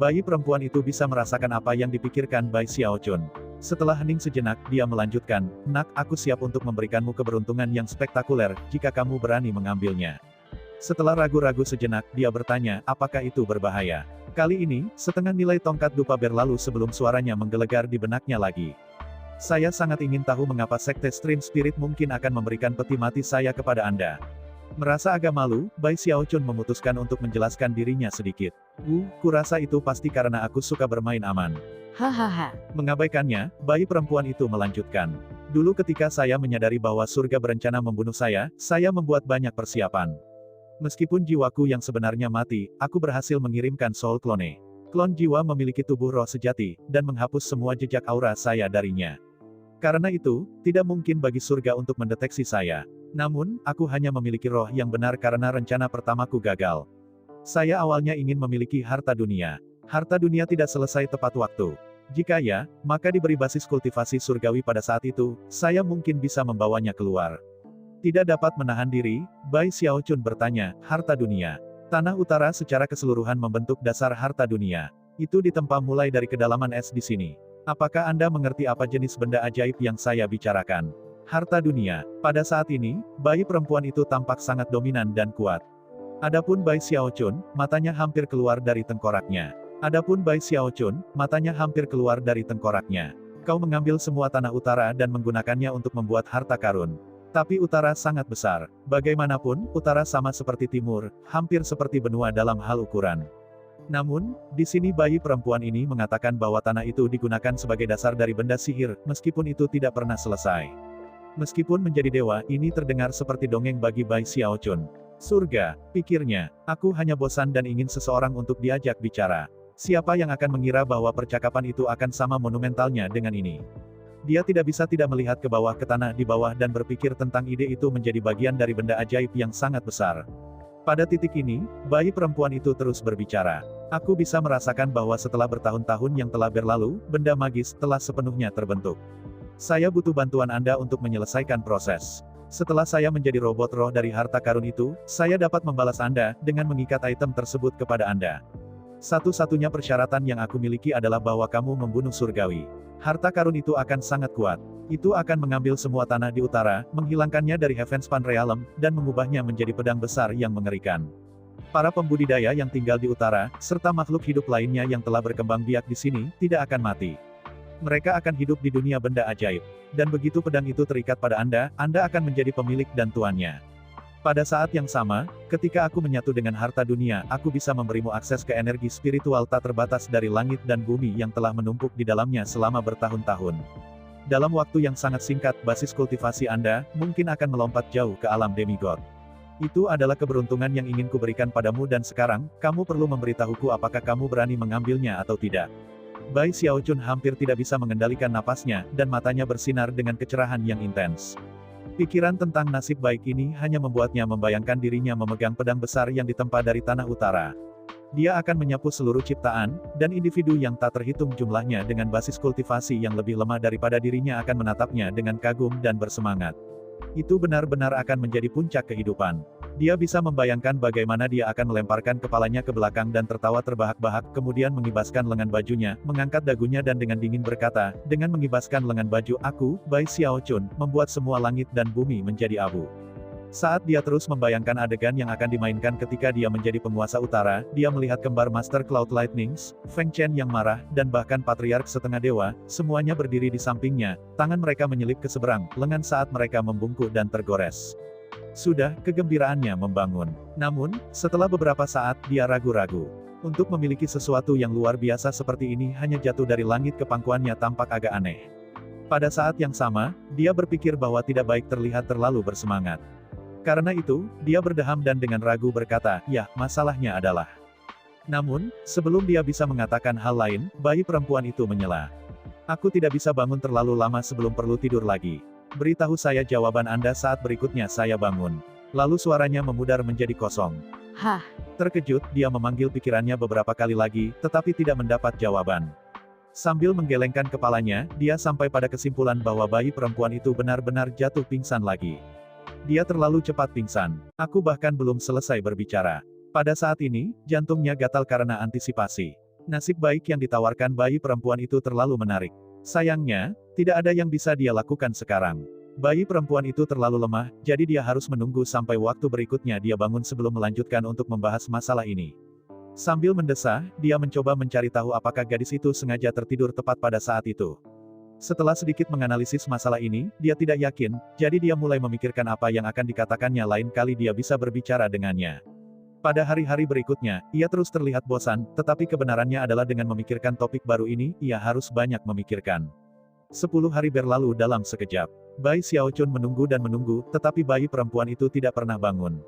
S2: Bayi perempuan itu bisa merasakan apa yang dipikirkan Bai Xiaochun. Setelah hening sejenak, dia melanjutkan, "Nak, aku siap untuk memberikanmu keberuntungan yang spektakuler, jika kamu berani mengambilnya." Setelah ragu-ragu sejenak, dia bertanya, apakah itu berbahaya? Kali ini, setengah nilai tongkat dupa berlalu sebelum suaranya menggelegar di benaknya lagi. "Saya sangat ingin tahu mengapa Sekte Stream Spirit mungkin akan memberikan peti mati saya kepada Anda." Merasa agak malu, Bai Xiaochun memutuskan untuk menjelaskan dirinya sedikit. Kurasa itu pasti karena aku suka bermain aman."
S3: Hahaha.
S2: Mengabaikannya, bayi perempuan itu melanjutkan. "Dulu ketika saya menyadari bahwa surga berencana membunuh saya membuat banyak persiapan. Meskipun jiwaku yang sebenarnya mati, aku berhasil mengirimkan soul clone. Klon jiwa memiliki tubuh roh sejati, dan menghapus semua jejak aura saya darinya. Karena itu, tidak mungkin bagi surga untuk mendeteksi saya. Namun, aku hanya memiliki roh yang benar karena rencana pertamaku gagal. Saya awalnya ingin memiliki harta dunia. Harta dunia tidak selesai tepat waktu. Jika ya, maka diberi basis kultivasi surgawi pada saat itu, saya mungkin bisa membawanya keluar." Tidak dapat menahan diri, Bai Xiaochun bertanya, "Harta dunia?" Tanah utara secara keseluruhan membentuk dasar harta dunia. Itu ditempa mulai dari kedalaman es di sini. Apakah Anda mengerti apa jenis benda ajaib yang saya bicarakan? Harta dunia. Pada saat ini, bayi perempuan itu tampak sangat dominan dan kuat. Adapun Bai Xiaochun, matanya hampir keluar dari tengkoraknya. "Kau mengambil semua tanah utara dan menggunakannya untuk membuat harta karun. Tapi utara sangat besar. Bagaimanapun, utara sama seperti timur, hampir seperti benua dalam hal ukuran. Namun, di sini bayi perempuan ini mengatakan bahwa tanah itu digunakan sebagai dasar dari benda sihir, meskipun itu tidak pernah selesai. Meskipun menjadi dewa, ini terdengar seperti dongeng bagi Bai Xiaochun. Surga, pikirnya, aku hanya bosan dan ingin seseorang untuk diajak bicara. Siapa yang akan mengira bahwa percakapan itu akan sama monumentalnya dengan ini? Dia tidak bisa tidak melihat ke bawah ke tanah di bawah dan berpikir tentang ide itu menjadi bagian dari benda ajaib yang sangat besar. Pada titik ini, bayi perempuan itu terus berbicara. "Aku bisa merasakan bahwa setelah bertahun-tahun yang telah berlalu, benda magis telah sepenuhnya terbentuk. Saya butuh bantuan Anda untuk menyelesaikan proses. Setelah saya menjadi robot roh dari harta karun itu, saya dapat membalas Anda dengan mengikat item tersebut kepada Anda. Satu-satunya persyaratan yang aku miliki adalah bahwa kamu membunuh surgawi. Harta karun itu akan sangat kuat. Itu akan mengambil semua tanah di utara, menghilangkannya dari Heavenspan Realm, dan mengubahnya menjadi pedang besar yang mengerikan. Para pembudidaya yang tinggal di utara, serta makhluk hidup lainnya yang telah berkembang biak di sini, tidak akan mati. Mereka akan hidup di dunia benda ajaib. Dan begitu pedang itu terikat pada Anda akan menjadi pemilik dan tuannya. Pada saat yang sama, ketika aku menyatu dengan harta dunia, aku bisa memberimu akses ke energi spiritual tak terbatas dari langit dan bumi yang telah menumpuk di dalamnya selama bertahun-tahun. Dalam waktu yang sangat singkat, basis kultivasi Anda mungkin akan melompat jauh ke alam demigod. Itu adalah keberuntungan yang ingin kuberikan padamu dan sekarang, kamu perlu memberitahuku apakah kamu berani mengambilnya atau tidak." Bai Xiaochun hampir tidak bisa mengendalikan napasnya, dan matanya bersinar dengan kecerahan yang intens. Pikiran tentang nasib baik ini hanya membuatnya membayangkan dirinya memegang pedang besar yang ditempa dari tanah utara. Dia akan menyapu seluruh ciptaan, dan individu yang tak terhitung jumlahnya dengan basis kultivasi yang lebih lemah daripada dirinya akan menatapnya dengan kagum dan bersemangat. Itu benar-benar akan menjadi puncak kehidupan. Dia bisa membayangkan bagaimana dia akan melemparkan kepalanya ke belakang dan tertawa terbahak-bahak, kemudian mengibaskan lengan bajunya, mengangkat dagunya dan dengan dingin berkata, dengan mengibaskan lengan baju, "Aku, Bai Xiaochun, membuat semua langit dan bumi menjadi abu." Saat dia terus membayangkan adegan yang akan dimainkan ketika dia menjadi penguasa utara, dia melihat kembar Master Cloud Lightnings, Feng Chen yang marah, dan bahkan Patriark Setengah Dewa, semuanya berdiri di sampingnya, tangan mereka menyelip ke seberang, lengan saat mereka membungkuk dan tergores. Sudah, kegembiraannya membangun. Namun, setelah beberapa saat, dia ragu-ragu. Untuk memiliki sesuatu yang luar biasa seperti ini hanya jatuh dari langit ke pangkuannya tampak agak aneh. Pada saat yang sama, dia berpikir bahwa tidak baik terlihat terlalu bersemangat. Karena itu, dia berdeham dan dengan ragu berkata, "Ya, masalahnya adalah Namun, sebelum dia bisa mengatakan hal lain, bayi perempuan itu menyela. Aku tidak bisa bangun terlalu lama sebelum perlu tidur lagi. Beritahu saya jawaban Anda saat berikutnya saya bangun. Lalu suaranya memudar menjadi kosong.
S3: Hah,
S2: Terkejut, dia memanggil pikirannya beberapa kali lagi, tetapi tidak mendapat jawaban. Sambil menggelengkan kepalanya, dia sampai pada kesimpulan bahwa bayi perempuan itu benar-benar jatuh pingsan lagi. Dia terlalu cepat pingsan. Aku bahkan belum selesai berbicara. Pada saat ini, jantungnya gatal karena antisipasi. Nasib baik yang ditawarkan bayi perempuan itu terlalu menarik. Sayangnya, tidak ada yang bisa dia lakukan sekarang. Bayi perempuan itu terlalu lemah, jadi dia harus menunggu sampai waktu berikutnya dia bangun sebelum melanjutkan untuk membahas masalah ini. Sambil mendesah, dia mencoba mencari tahu apakah gadis itu sengaja tertidur tepat pada saat itu. Setelah sedikit menganalisis masalah ini, dia tidak yakin, jadi dia mulai memikirkan apa yang akan dikatakannya lain kali dia bisa berbicara dengannya. Pada hari-hari berikutnya, ia terus terlihat bosan, tetapi kebenarannya adalah dengan memikirkan topik baru ini, ia harus banyak memikirkan. 10 hari berlalu dalam sekejap. Bai Xiaochun menunggu dan menunggu, tetapi bayi perempuan itu tidak pernah bangun.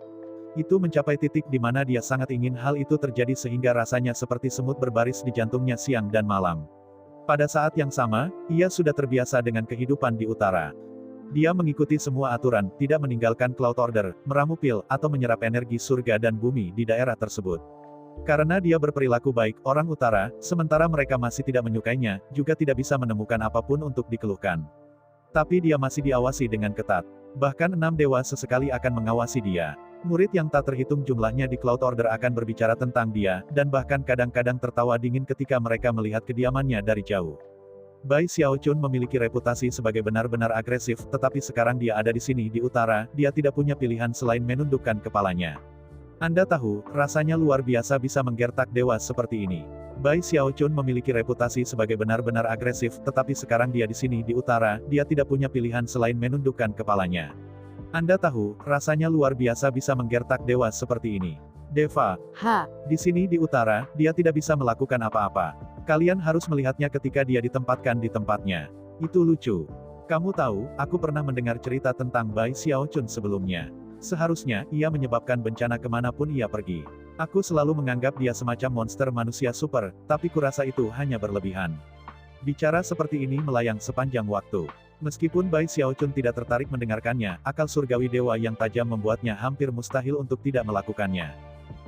S2: Itu mencapai titik di mana dia sangat ingin hal itu terjadi sehingga rasanya seperti semut berbaris di jantungnya siang dan malam. Pada saat yang sama, ia sudah terbiasa dengan kehidupan di utara. Dia mengikuti semua aturan, tidak meninggalkan Cloud Order, meramu pil, atau menyerap energi surga dan bumi di daerah tersebut. Karena dia berperilaku baik, orang utara, sementara mereka masih tidak menyukainya, juga tidak bisa menemukan apapun untuk dikeluhkan. Tapi dia masih diawasi dengan ketat. Bahkan 6 dewa sesekali akan mengawasi dia. Murid yang tak terhitung jumlahnya di Cloud Order akan berbicara tentang dia, dan bahkan kadang-kadang tertawa dingin ketika mereka melihat kediamannya dari jauh. Bai Xiaochun memiliki reputasi sebagai benar-benar agresif, tetapi sekarang dia ada di sini di utara, dia tidak punya pilihan selain menundukkan kepalanya. Anda tahu, rasanya luar biasa bisa menggertak dewa seperti ini. Bai Xiaochun memiliki reputasi sebagai benar-benar agresif, tetapi sekarang dia di sini di utara, dia tidak punya pilihan selain menundukkan kepalanya. Anda tahu, rasanya luar biasa bisa menggertak dewa seperti ini. Deva,
S3: ha,
S2: di sini di utara, dia tidak bisa melakukan apa-apa. Kalian harus melihatnya ketika dia ditempatkan di tempatnya. Itu lucu. Kamu tahu, aku pernah mendengar cerita tentang Bai Xiaochun sebelumnya. Seharusnya, ia menyebabkan bencana kemanapun ia pergi. Aku selalu menganggap dia semacam monster manusia super, tapi kurasa itu hanya berlebihan. Bicara seperti ini melayang sepanjang waktu. Meskipun Bai Xiaochun tidak tertarik mendengarkannya, akal surgawi dewa yang tajam membuatnya hampir mustahil untuk tidak melakukannya.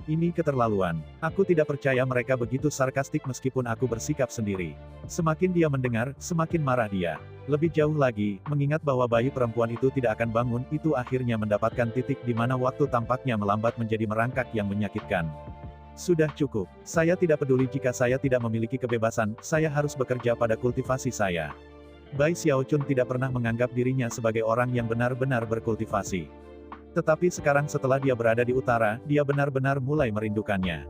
S2: Ini keterlaluan. Aku tidak percaya mereka begitu sarkastik meskipun aku bersikap sendiri. Semakin dia mendengar, semakin marah dia. Lebih jauh lagi, mengingat bahwa bayi perempuan itu tidak akan bangun, itu akhirnya mendapatkan titik di mana waktu tampaknya melambat menjadi merangkak yang menyakitkan. Sudah cukup. Saya tidak peduli jika saya tidak memiliki kebebasan, saya harus bekerja pada kultivasi saya. Bai Xiaochun tidak pernah menganggap dirinya sebagai orang yang benar-benar berkultivasi. Tetapi sekarang setelah dia berada di utara, dia benar-benar mulai merindukannya.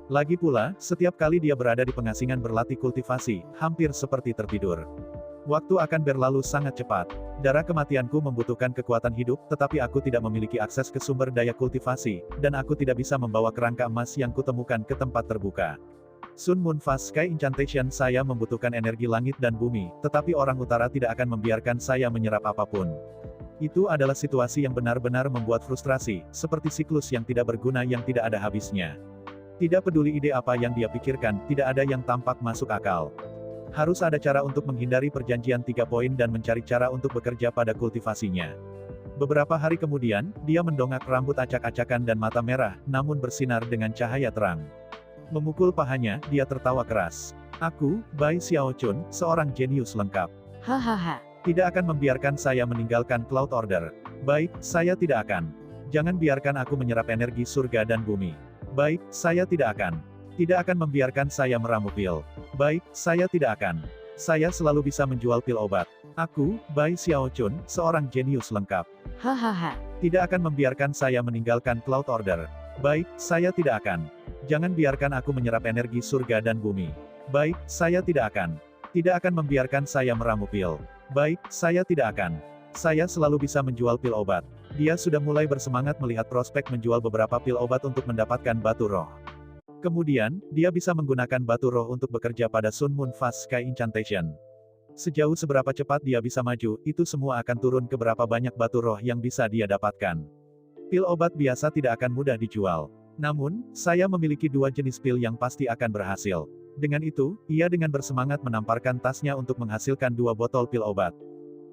S2: Lagi pula, setiap kali dia berada di pengasingan berlatih kultivasi, hampir seperti tertidur. Waktu akan berlalu sangat cepat. Darah kematianku membutuhkan kekuatan hidup, tetapi aku tidak memiliki akses ke sumber daya kultivasi, dan aku tidak bisa membawa kerangka emas yang kutemukan ke tempat terbuka. Sun Moon Fast Sky Incantation saya membutuhkan energi langit dan bumi, tetapi orang utara tidak akan membiarkan saya menyerap apapun. Itu adalah situasi yang benar-benar membuat frustrasi, seperti siklus yang tidak berguna yang tidak ada habisnya. Tidak peduli ide apa yang dia pikirkan, tidak ada yang tampak masuk akal. Harus ada cara untuk menghindari perjanjian 3 poin dan mencari cara untuk bekerja pada kultivasinya. Beberapa hari kemudian, dia mendongak rambut acak-acakan dan mata merah, namun bersinar dengan cahaya terang. Memukul pahanya, dia tertawa keras. Aku, Bai Xiaochun, seorang jenius lengkap.
S3: hahaha.
S2: Tidak akan membiarkan saya meninggalkan Cloud Order. Baik, saya tidak akan. Jangan biarkan aku menyerap energi surga dan bumi. Baik, saya tidak akan. Tidak akan membiarkan saya meramu pil. Baik, saya tidak akan. Saya selalu bisa menjual pil obat. Aku, Bai Xiaochun, seorang jenius lengkap.
S3: Hahaha.
S2: Tidak akan membiarkan saya meninggalkan Cloud Order. Baik, saya tidak akan. Jangan biarkan aku menyerap energi surga dan bumi. Baik, saya tidak akan. Tidak akan membiarkan saya meramu pil. Baik, saya tidak akan. Saya selalu bisa menjual pil obat. Dia sudah mulai bersemangat melihat prospek menjual beberapa pil obat untuk mendapatkan batu roh. Kemudian, dia bisa menggunakan batu roh untuk bekerja pada Sun Moon Fast Sky Incantation. Sejauh seberapa cepat dia bisa maju, itu semua akan turun ke berapa banyak batu roh yang bisa dia dapatkan. Pil obat biasa tidak akan mudah dijual. Namun, saya memiliki dua jenis pil yang pasti akan berhasil. Dengan itu, ia dengan bersemangat menamparkan tasnya untuk menghasilkan dua botol pil obat.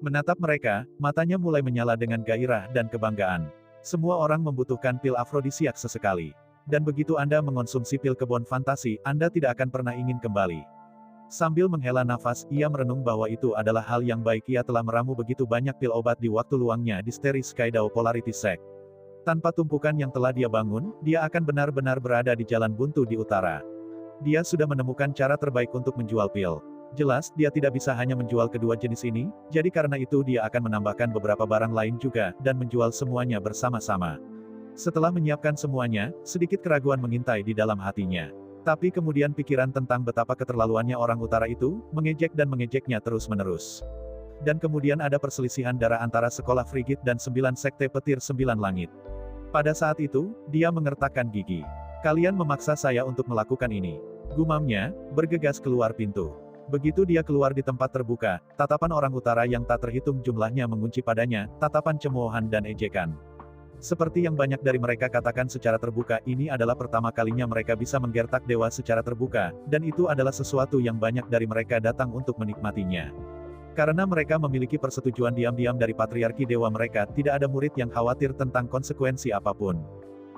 S2: Menatap mereka, matanya mulai menyala dengan gairah dan kebanggaan. Semua orang membutuhkan pil afrodisiak sesekali. Dan begitu Anda mengonsumsi pil kebon fantasi, Anda tidak akan pernah ingin kembali. Sambil menghela nafas, ia merenung bahwa itu adalah hal yang baik. Ia telah meramu begitu banyak pil obat di waktu luangnya di Starry Skydaw Polarity Sect. Tanpa tumpukan yang telah dia bangun, dia akan benar-benar berada di jalan buntu di utara. Dia sudah menemukan cara terbaik untuk menjual pil. Jelas, dia tidak bisa hanya menjual kedua jenis ini, jadi karena itu dia akan menambahkan beberapa barang lain juga, dan menjual semuanya bersama-sama. Setelah menyiapkan semuanya, sedikit keraguan mengintai di dalam hatinya. Tapi kemudian pikiran tentang betapa keterlaluannya orang utara itu, mengejek dan mengejeknya terus-menerus. Dan kemudian ada perselisihan darah antara sekolah Frigid dan 9 sekte petir 9 langit. Pada saat itu, dia mengertakkan gigi. Kalian memaksa saya untuk melakukan ini. Gumamnya, bergegas keluar pintu. Begitu dia keluar di tempat terbuka, tatapan orang utara yang tak terhitung jumlahnya mengunci padanya, tatapan cemoohan dan ejekan. Seperti yang banyak dari mereka katakan secara terbuka, ini adalah pertama kalinya mereka bisa menggertak dewa secara terbuka, dan itu adalah sesuatu yang banyak dari mereka datang untuk menikmatinya. Karena mereka memiliki persetujuan diam-diam dari patriarki dewa mereka, tidak ada murid yang khawatir tentang konsekuensi apapun.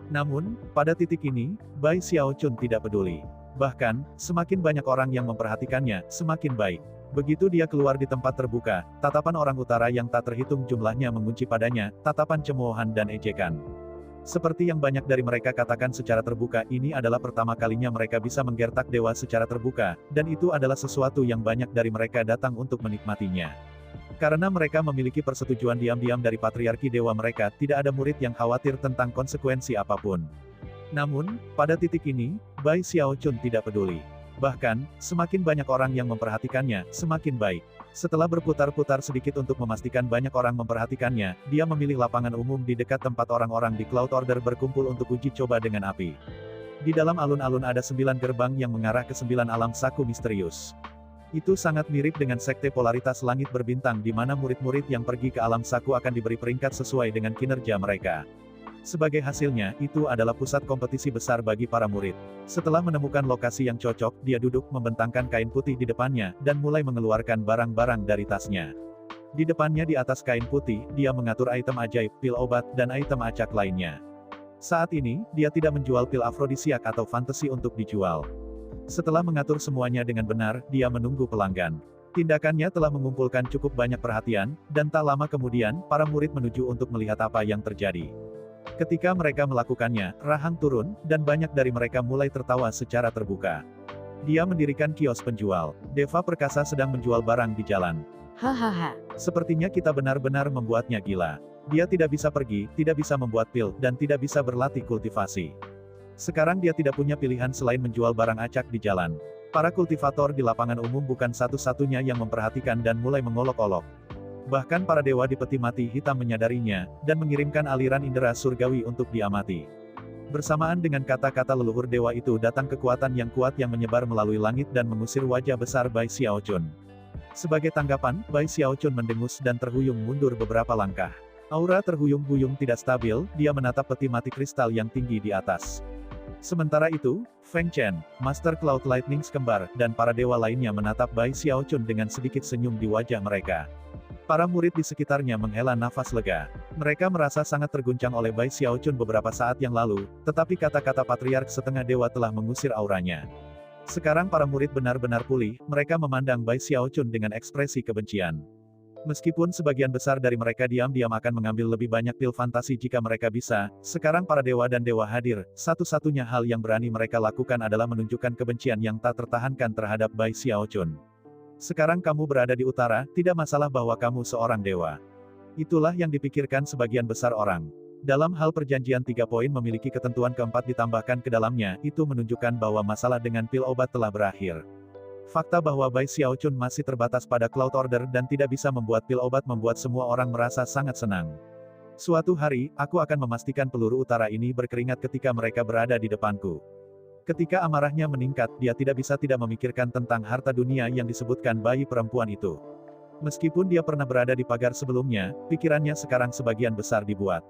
S2: Namun, pada titik ini, Bai Xiaochun tidak peduli. Bahkan, semakin banyak orang yang memperhatikannya, semakin baik. Begitu dia keluar di tempat terbuka, tatapan orang utara yang tak terhitung jumlahnya mengunci padanya, tatapan cemoohan dan ejekan. Seperti yang banyak dari mereka katakan secara terbuka, ini adalah pertama kalinya mereka bisa menggertak dewa secara terbuka, dan itu adalah sesuatu yang banyak dari mereka datang untuk menikmatinya. Karena mereka memiliki persetujuan diam-diam dari patriarki dewa mereka, tidak ada murid yang khawatir tentang konsekuensi apapun. Namun, pada titik ini, Bai Xiaochun tidak peduli. Bahkan, semakin banyak orang yang memperhatikannya, semakin baik. Setelah berputar-putar sedikit untuk memastikan banyak orang memperhatikannya, dia memilih lapangan umum di dekat tempat orang-orang di Cloud Order berkumpul untuk uji coba dengan api. Di dalam alun-alun ada 9 gerbang yang mengarah ke 9 alam saku misterius. Itu sangat mirip dengan sekte polaritas langit berbintang di mana murid-murid yang pergi ke alam saku akan diberi peringkat sesuai dengan kinerja mereka. Sebagai hasilnya, itu adalah pusat kompetisi besar bagi para murid. Setelah menemukan lokasi yang cocok, dia duduk membentangkan kain putih di depannya, dan mulai mengeluarkan barang-barang dari tasnya. Di depannya di atas kain putih, dia mengatur item ajaib, pil obat, dan item acak lainnya. Saat ini, dia tidak menjual pil afrodisiak atau fantasi untuk dijual. Setelah mengatur semuanya dengan benar, dia menunggu pelanggan. Tindakannya telah mengumpulkan cukup banyak perhatian, dan tak lama kemudian, para murid menuju untuk melihat apa yang terjadi. Ketika mereka melakukannya, Rahang turun, dan banyak dari mereka mulai tertawa secara terbuka. Dia mendirikan kios penjual. Deva perkasa sedang menjual barang di jalan.
S3: Hahaha.
S2: Sepertinya kita benar-benar membuatnya gila. Dia tidak bisa pergi, tidak bisa membuat pil, dan tidak bisa berlatih kultivasi. Sekarang dia tidak punya pilihan selain menjual barang acak di jalan. Para kultivator di lapangan umum bukan satu-satunya yang memperhatikan dan mulai mengolok-olok. Bahkan para dewa di peti mati hitam menyadarinya, dan mengirimkan aliran indera surgawi untuk diamati. Bersamaan dengan kata-kata leluhur dewa itu datang kekuatan yang kuat yang menyebar melalui langit dan mengusir wajah besar Bai Xiaochun. Sebagai tanggapan, Bai Xiaochun mendengus dan terhuyung mundur beberapa langkah. Aura terhuyung-huyung tidak stabil, dia menatap peti mati kristal yang tinggi di atas. Sementara itu, Feng Chen, Master Cloud Lightning kembar, dan para dewa lainnya menatap Bai Xiaochun dengan sedikit senyum di wajah mereka. Para murid di sekitarnya menghela nafas lega. Mereka merasa sangat terguncang oleh Bai Xiaochun beberapa saat yang lalu, tetapi kata-kata patriark setengah dewa telah mengusir auranya. Sekarang para murid benar-benar pulih, mereka memandang Bai Xiaochun dengan ekspresi kebencian. Meskipun sebagian besar dari mereka diam-diam akan mengambil lebih banyak pil fantasi jika mereka bisa, sekarang para dewa dan dewa hadir, satu-satunya hal yang berani mereka lakukan adalah menunjukkan kebencian yang tak tertahankan terhadap Bai Xiaochun. Sekarang kamu berada di utara, tidak masalah bahwa kamu seorang dewa. Itulah yang dipikirkan sebagian besar orang. Dalam hal perjanjian 3 poin memiliki ketentuan keempat ditambahkan ke dalamnya, itu menunjukkan bahwa masalah dengan pil obat telah berakhir. Fakta bahwa Bai Xiaochun masih terbatas pada Cloud Order dan tidak bisa membuat pil obat membuat semua orang merasa sangat senang. Suatu hari, aku akan memastikan peluru utara ini berkeringat ketika mereka berada di depanku. Ketika amarahnya meningkat, dia tidak bisa tidak memikirkan tentang harta dunia yang disebutkan bayi perempuan itu. Meskipun dia pernah berada di pagar sebelumnya, pikirannya sekarang sebagian besar dibuat.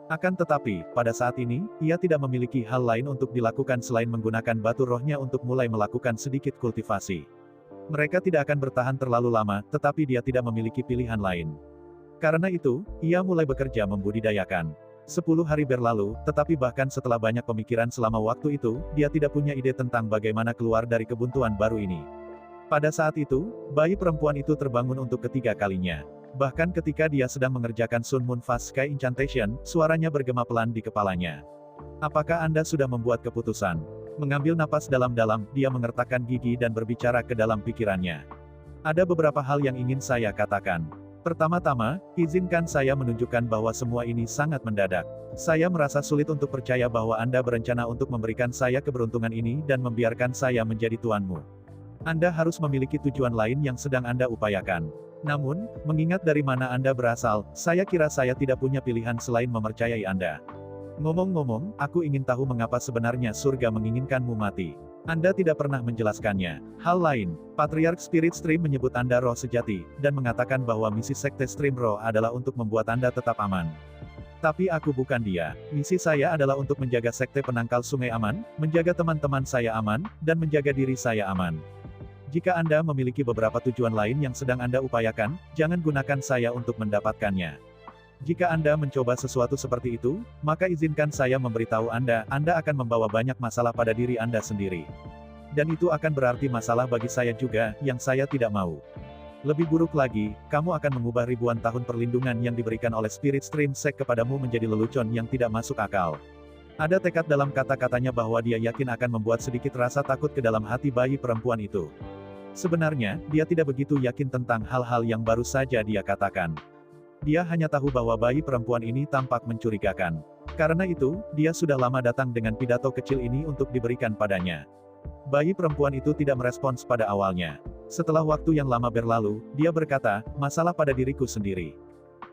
S2: Akan tetapi, pada saat ini, ia tidak memiliki hal lain untuk dilakukan selain menggunakan batu rohnya untuk mulai melakukan sedikit kultivasi. Mereka tidak akan bertahan terlalu lama, tetapi dia tidak memiliki pilihan lain. Karena itu, ia mulai bekerja membudidayakan. 10 hari berlalu, tetapi bahkan setelah banyak pemikiran selama waktu itu, dia tidak punya ide tentang bagaimana keluar dari kebuntuan baru ini. Pada saat itu, bayi perempuan itu terbangun untuk ketiga kalinya. Bahkan ketika dia sedang mengerjakan Sun Moon Fast Sky Incantation, suaranya bergema pelan di kepalanya. Apakah Anda sudah membuat keputusan? Mengambil napas dalam-dalam, dia mengertakkan gigi dan berbicara ke dalam pikirannya. Ada beberapa hal yang ingin saya katakan. Pertama-tama, izinkan saya menunjukkan bahwa semua ini sangat mendadak. Saya merasa sulit untuk percaya bahwa Anda berencana untuk memberikan saya keberuntungan ini dan membiarkan saya menjadi tuanmu. Anda harus memiliki tujuan lain yang sedang Anda upayakan. Namun, mengingat dari mana Anda berasal, saya kira saya tidak punya pilihan selain mempercayai Anda. Ngomong-ngomong, aku ingin tahu mengapa sebenarnya surga menginginkanmu mati. Anda tidak pernah menjelaskannya. Hal lain, Patriark Spirit Stream menyebut Anda roh sejati, dan mengatakan bahwa misi Sekte Stream Roh adalah untuk membuat Anda tetap aman. Tapi aku bukan dia. Misi saya adalah untuk menjaga Sekte Penangkal Sungai aman, menjaga teman-teman saya aman, dan menjaga diri saya aman. Jika Anda memiliki beberapa tujuan lain yang sedang Anda upayakan, jangan gunakan saya untuk mendapatkannya. Jika Anda mencoba sesuatu seperti itu, maka izinkan saya memberitahu Anda akan membawa banyak masalah pada diri Anda sendiri. Dan itu akan berarti masalah bagi saya juga, yang saya tidak mau. Lebih buruk lagi, kamu akan mengubah ribuan tahun perlindungan yang diberikan oleh Spirit Stream Sect kepadamu menjadi lelucon yang tidak masuk akal. Ada tekad dalam kata-katanya bahwa dia yakin akan membuat sedikit rasa takut ke dalam hati bayi perempuan itu. Sebenarnya, dia tidak begitu yakin tentang hal-hal yang baru saja dia katakan. Dia hanya tahu bahwa bayi perempuan ini tampak mencurigakan. Karena itu, dia sudah lama datang dengan pidato kecil ini untuk diberikan padanya. Bayi perempuan itu tidak merespons pada awalnya. Setelah waktu yang lama berlalu, dia berkata, masalah pada diriku sendiri.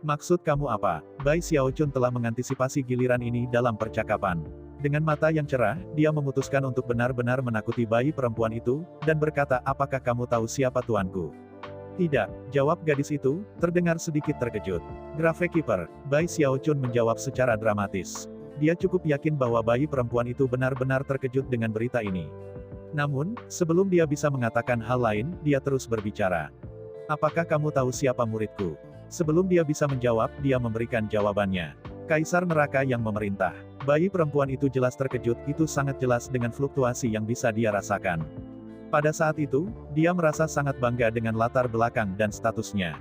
S2: Maksud kamu apa? Bai Xiaochun telah mengantisipasi giliran ini dalam percakapan. Dengan mata yang cerah, dia memutuskan untuk benar-benar menakuti bayi perempuan itu, dan berkata, apakah kamu tahu siapa tuanku? Tidak, jawab gadis itu, terdengar sedikit terkejut. Gravekeeper, Bai Xiaochun menjawab secara dramatis. Dia cukup yakin bahwa bayi perempuan itu benar-benar terkejut dengan berita ini. Namun, sebelum dia bisa mengatakan hal lain, dia terus berbicara. Apakah kamu tahu siapa muridku? Sebelum dia bisa menjawab, dia memberikan jawabannya. Kaisar neraka yang memerintah. Bayi perempuan itu jelas terkejut, itu sangat jelas dengan fluktuasi yang bisa dia rasakan. Pada saat itu, dia merasa sangat bangga dengan latar belakang dan statusnya.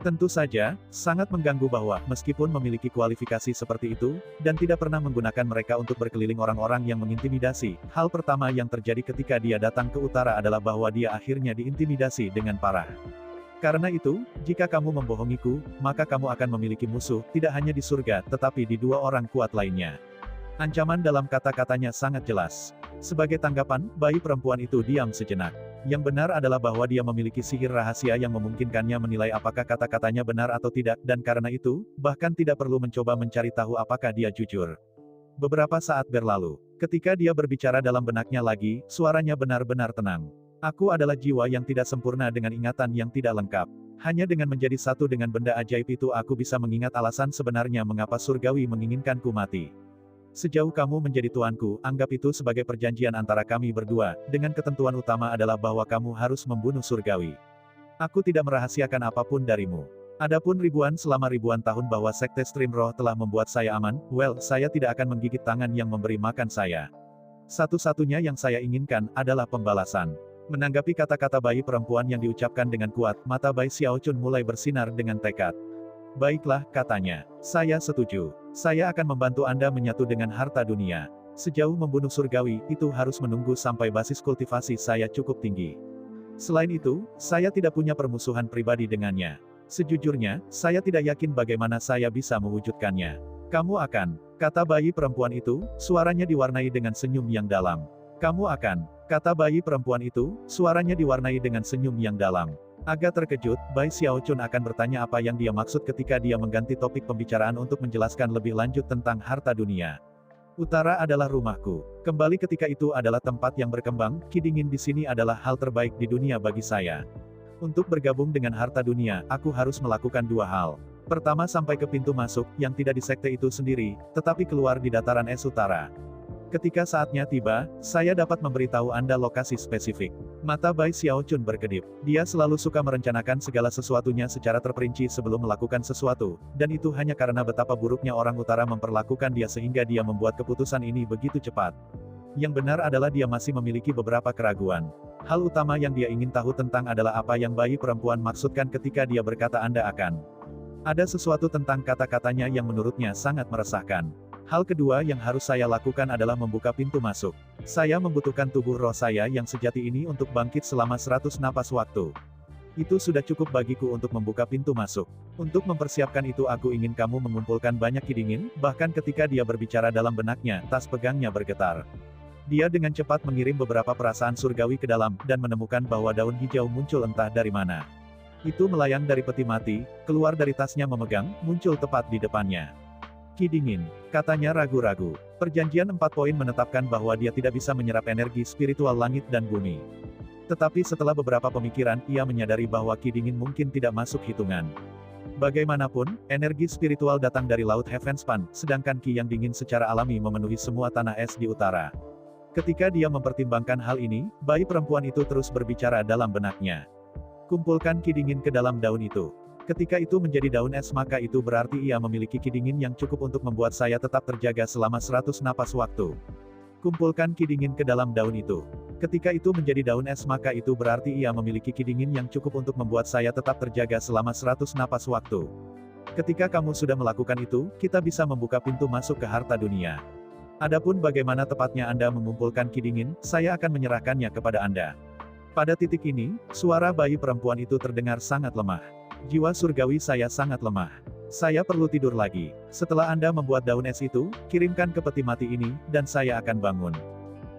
S2: Tentu saja, sangat mengganggu bahwa, meskipun memiliki kualifikasi seperti itu, dan tidak pernah menggunakan mereka untuk berkeliling orang-orang yang mengintimidasi, hal pertama yang terjadi ketika dia datang ke utara adalah bahwa dia akhirnya diintimidasi dengan parah. Karena itu, jika kamu membohongiku, maka kamu akan memiliki musuh, tidak hanya di surga, tetapi di dua orang kuat lainnya. Ancaman dalam kata-katanya sangat jelas. Sebagai tanggapan, bayi perempuan itu diam sejenak. Yang benar adalah bahwa dia memiliki sihir rahasia yang memungkinkannya menilai apakah kata-katanya benar atau tidak, dan karena itu, bahkan tidak perlu mencoba mencari tahu apakah dia jujur. Beberapa saat berlalu. Ketika dia berbicara dalam benaknya lagi, suaranya benar-benar tenang. Aku adalah jiwa yang tidak sempurna dengan ingatan yang tidak lengkap. Hanya dengan menjadi satu dengan benda ajaib itu aku bisa mengingat alasan sebenarnya mengapa surgawi menginginkanku mati. Sejauh kamu menjadi tuanku, anggap itu sebagai perjanjian antara kami berdua, dengan ketentuan utama adalah bahwa kamu harus membunuh surgawi. Aku tidak merahasiakan apapun darimu. Adapun selama ribuan tahun bahwa Sekte Stream Roh telah membuat saya aman, saya tidak akan menggigit tangan yang memberi makan saya. Satu-satunya yang saya inginkan, adalah pembalasan. Menanggapi kata-kata bayi perempuan yang diucapkan dengan kuat, mata Bai Xiaochun mulai bersinar dengan tekad. Baiklah, katanya. Saya setuju. Saya akan membantu Anda menyatu dengan harta dunia. Sejauh membunuh surgawi, itu harus menunggu sampai basis kultivasi saya cukup tinggi. Selain itu, saya tidak punya permusuhan pribadi dengannya. Sejujurnya, saya tidak yakin bagaimana saya bisa mewujudkannya. Kamu akan, kata bayi perempuan itu, suaranya diwarnai dengan senyum yang dalam. Kamu akan, kata bayi perempuan itu, suaranya diwarnai dengan senyum yang dalam. Agak terkejut, Bai Xiaochun akan bertanya apa yang dia maksud ketika dia mengganti topik pembicaraan untuk menjelaskan lebih lanjut tentang harta dunia. Utara adalah rumahku. Kembali ketika itu adalah tempat yang berkembang, Ki dingin di sini adalah hal terbaik di dunia bagi saya. Untuk bergabung dengan harta dunia, aku harus melakukan dua hal. Pertama sampai ke pintu masuk, yang tidak di sekte itu sendiri, tetapi keluar di dataran es utara. Ketika saatnya tiba, saya dapat memberitahu Anda lokasi spesifik. Mata Bai Xiaochun berkedip. Dia selalu suka merencanakan segala sesuatunya secara terperinci sebelum melakukan sesuatu, dan itu hanya karena betapa buruknya orang utara memperlakukan dia sehingga dia membuat keputusan ini begitu cepat. Yang benar adalah dia masih memiliki beberapa keraguan. Hal utama yang dia ingin tahu tentang adalah apa yang bayi perempuan maksudkan ketika dia berkata Anda akan. Ada sesuatu tentang kata-katanya yang menurutnya sangat meresahkan. Hal kedua yang harus saya lakukan adalah membuka pintu masuk. Saya membutuhkan tubuh roh saya yang sejati ini untuk bangkit selama 100 napas waktu. Itu sudah cukup bagiku untuk membuka pintu masuk. Untuk mempersiapkan itu aku ingin kamu mengumpulkan banyak kidingin, bahkan ketika dia berbicara dalam benaknya, tas pegangnya bergetar. Dia dengan cepat mengirim beberapa perasaan surgawi ke dalam, dan menemukan bahwa daun hijau muncul entah dari mana. Itu melayang dari peti mati, keluar dari tasnya memegang, muncul tepat di depannya. Ki dingin, katanya ragu-ragu. Perjanjian 4 poin menetapkan bahwa dia tidak bisa menyerap energi spiritual langit dan bumi. Tetapi setelah beberapa pemikiran, ia menyadari bahwa ki dingin mungkin tidak masuk hitungan. Bagaimanapun, energi spiritual datang dari Laut Heavenspan, sedangkan ki yang dingin secara alami memenuhi semua tanah es di utara. Ketika dia mempertimbangkan hal ini, bayi perempuan itu terus berbicara dalam benaknya. Kumpulkan ki dingin ke dalam daun itu. Ketika itu menjadi daun es maka itu berarti ia memiliki ki dingin yang cukup untuk membuat saya tetap terjaga selama 100 napas waktu. Kumpulkan ki dingin ke dalam daun itu. Ketika itu menjadi daun es maka itu berarti ia memiliki ki dingin yang cukup untuk membuat saya tetap terjaga selama 100 napas waktu. Ketika kamu sudah melakukan itu, kita bisa membuka pintu masuk ke harta dunia. Adapun bagaimana tepatnya Anda mengumpulkan ki dingin, saya akan menyerahkannya kepada Anda. Pada titik ini, suara bayi perempuan itu terdengar sangat lemah. Jiwa surgawi saya sangat lemah. Saya perlu tidur lagi. Setelah Anda membuat daun es itu, kirimkan ke peti mati ini, dan saya akan bangun.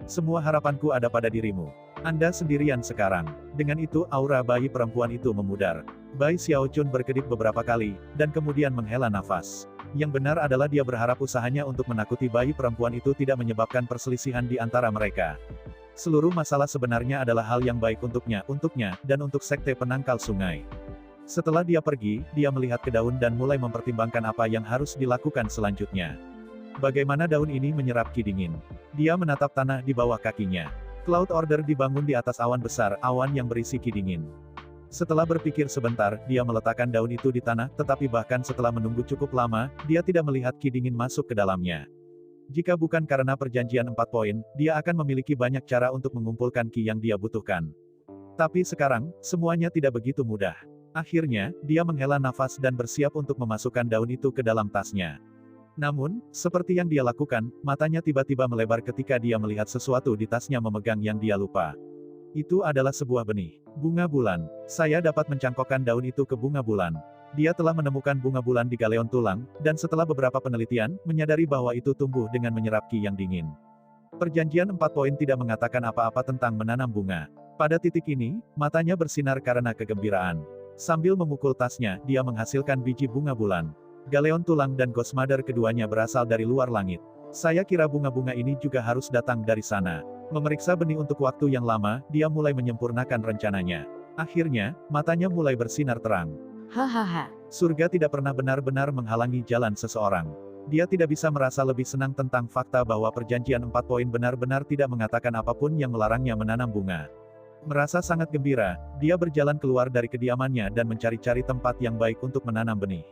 S2: Semua harapanku ada pada dirimu. Anda sendirian sekarang. Dengan itu aura bayi perempuan itu memudar. Bai Xiaochun berkedip beberapa kali, dan kemudian menghela nafas. Yang benar adalah dia berharap usahanya untuk menakuti bayi perempuan itu tidak menyebabkan perselisihan di antara mereka. Seluruh masalah sebenarnya adalah hal yang baik untuknya, dan untuk sekte penangkal sungai. Setelah dia pergi, dia melihat ke daun dan mulai mempertimbangkan apa yang harus dilakukan selanjutnya. Bagaimana daun ini menyerap ki dingin? Dia menatap tanah di bawah kakinya. Cloud Order dibangun di atas awan besar, awan yang berisi ki dingin. Setelah berpikir sebentar, dia meletakkan daun itu di tanah, tetapi bahkan setelah menunggu cukup lama, dia tidak melihat ki dingin masuk ke dalamnya. Jika bukan karena perjanjian 4 poin, dia akan memiliki banyak cara untuk mengumpulkan ki yang dia butuhkan. Tapi sekarang, semuanya tidak begitu mudah. Akhirnya, dia menghela nafas dan bersiap untuk memasukkan daun itu ke dalam tasnya. Namun, seperti yang dia lakukan, matanya tiba-tiba melebar ketika dia melihat sesuatu di tasnya memegang yang dia lupa. Itu adalah sebuah benih. Bunga bulan. Saya dapat mencangkokkan daun itu ke bunga bulan. Dia telah menemukan bunga bulan di galeon tulang, dan setelah beberapa penelitian, menyadari bahwa itu tumbuh dengan menyerap ki yang dingin. Perjanjian 4 poin tidak mengatakan apa-apa tentang menanam bunga. Pada titik ini, matanya bersinar karena kegembiraan. Sambil memukul tasnya, dia menghasilkan biji bunga bulan. Galeon tulang dan Gosmother keduanya berasal dari luar langit. Saya kira bunga-bunga ini juga harus datang dari sana. Memeriksa benih untuk waktu yang lama, dia mulai menyempurnakan rencananya. Akhirnya, matanya mulai bersinar terang.
S3: Hahaha.
S2: Surga tidak pernah benar-benar menghalangi jalan seseorang. Dia tidak bisa merasa lebih senang tentang fakta bahwa perjanjian 4 poin benar-benar tidak mengatakan apapun yang melarangnya menanam bunga. Merasa sangat gembira, dia berjalan keluar dari kediamannya dan mencari-cari tempat yang baik untuk menanam benih.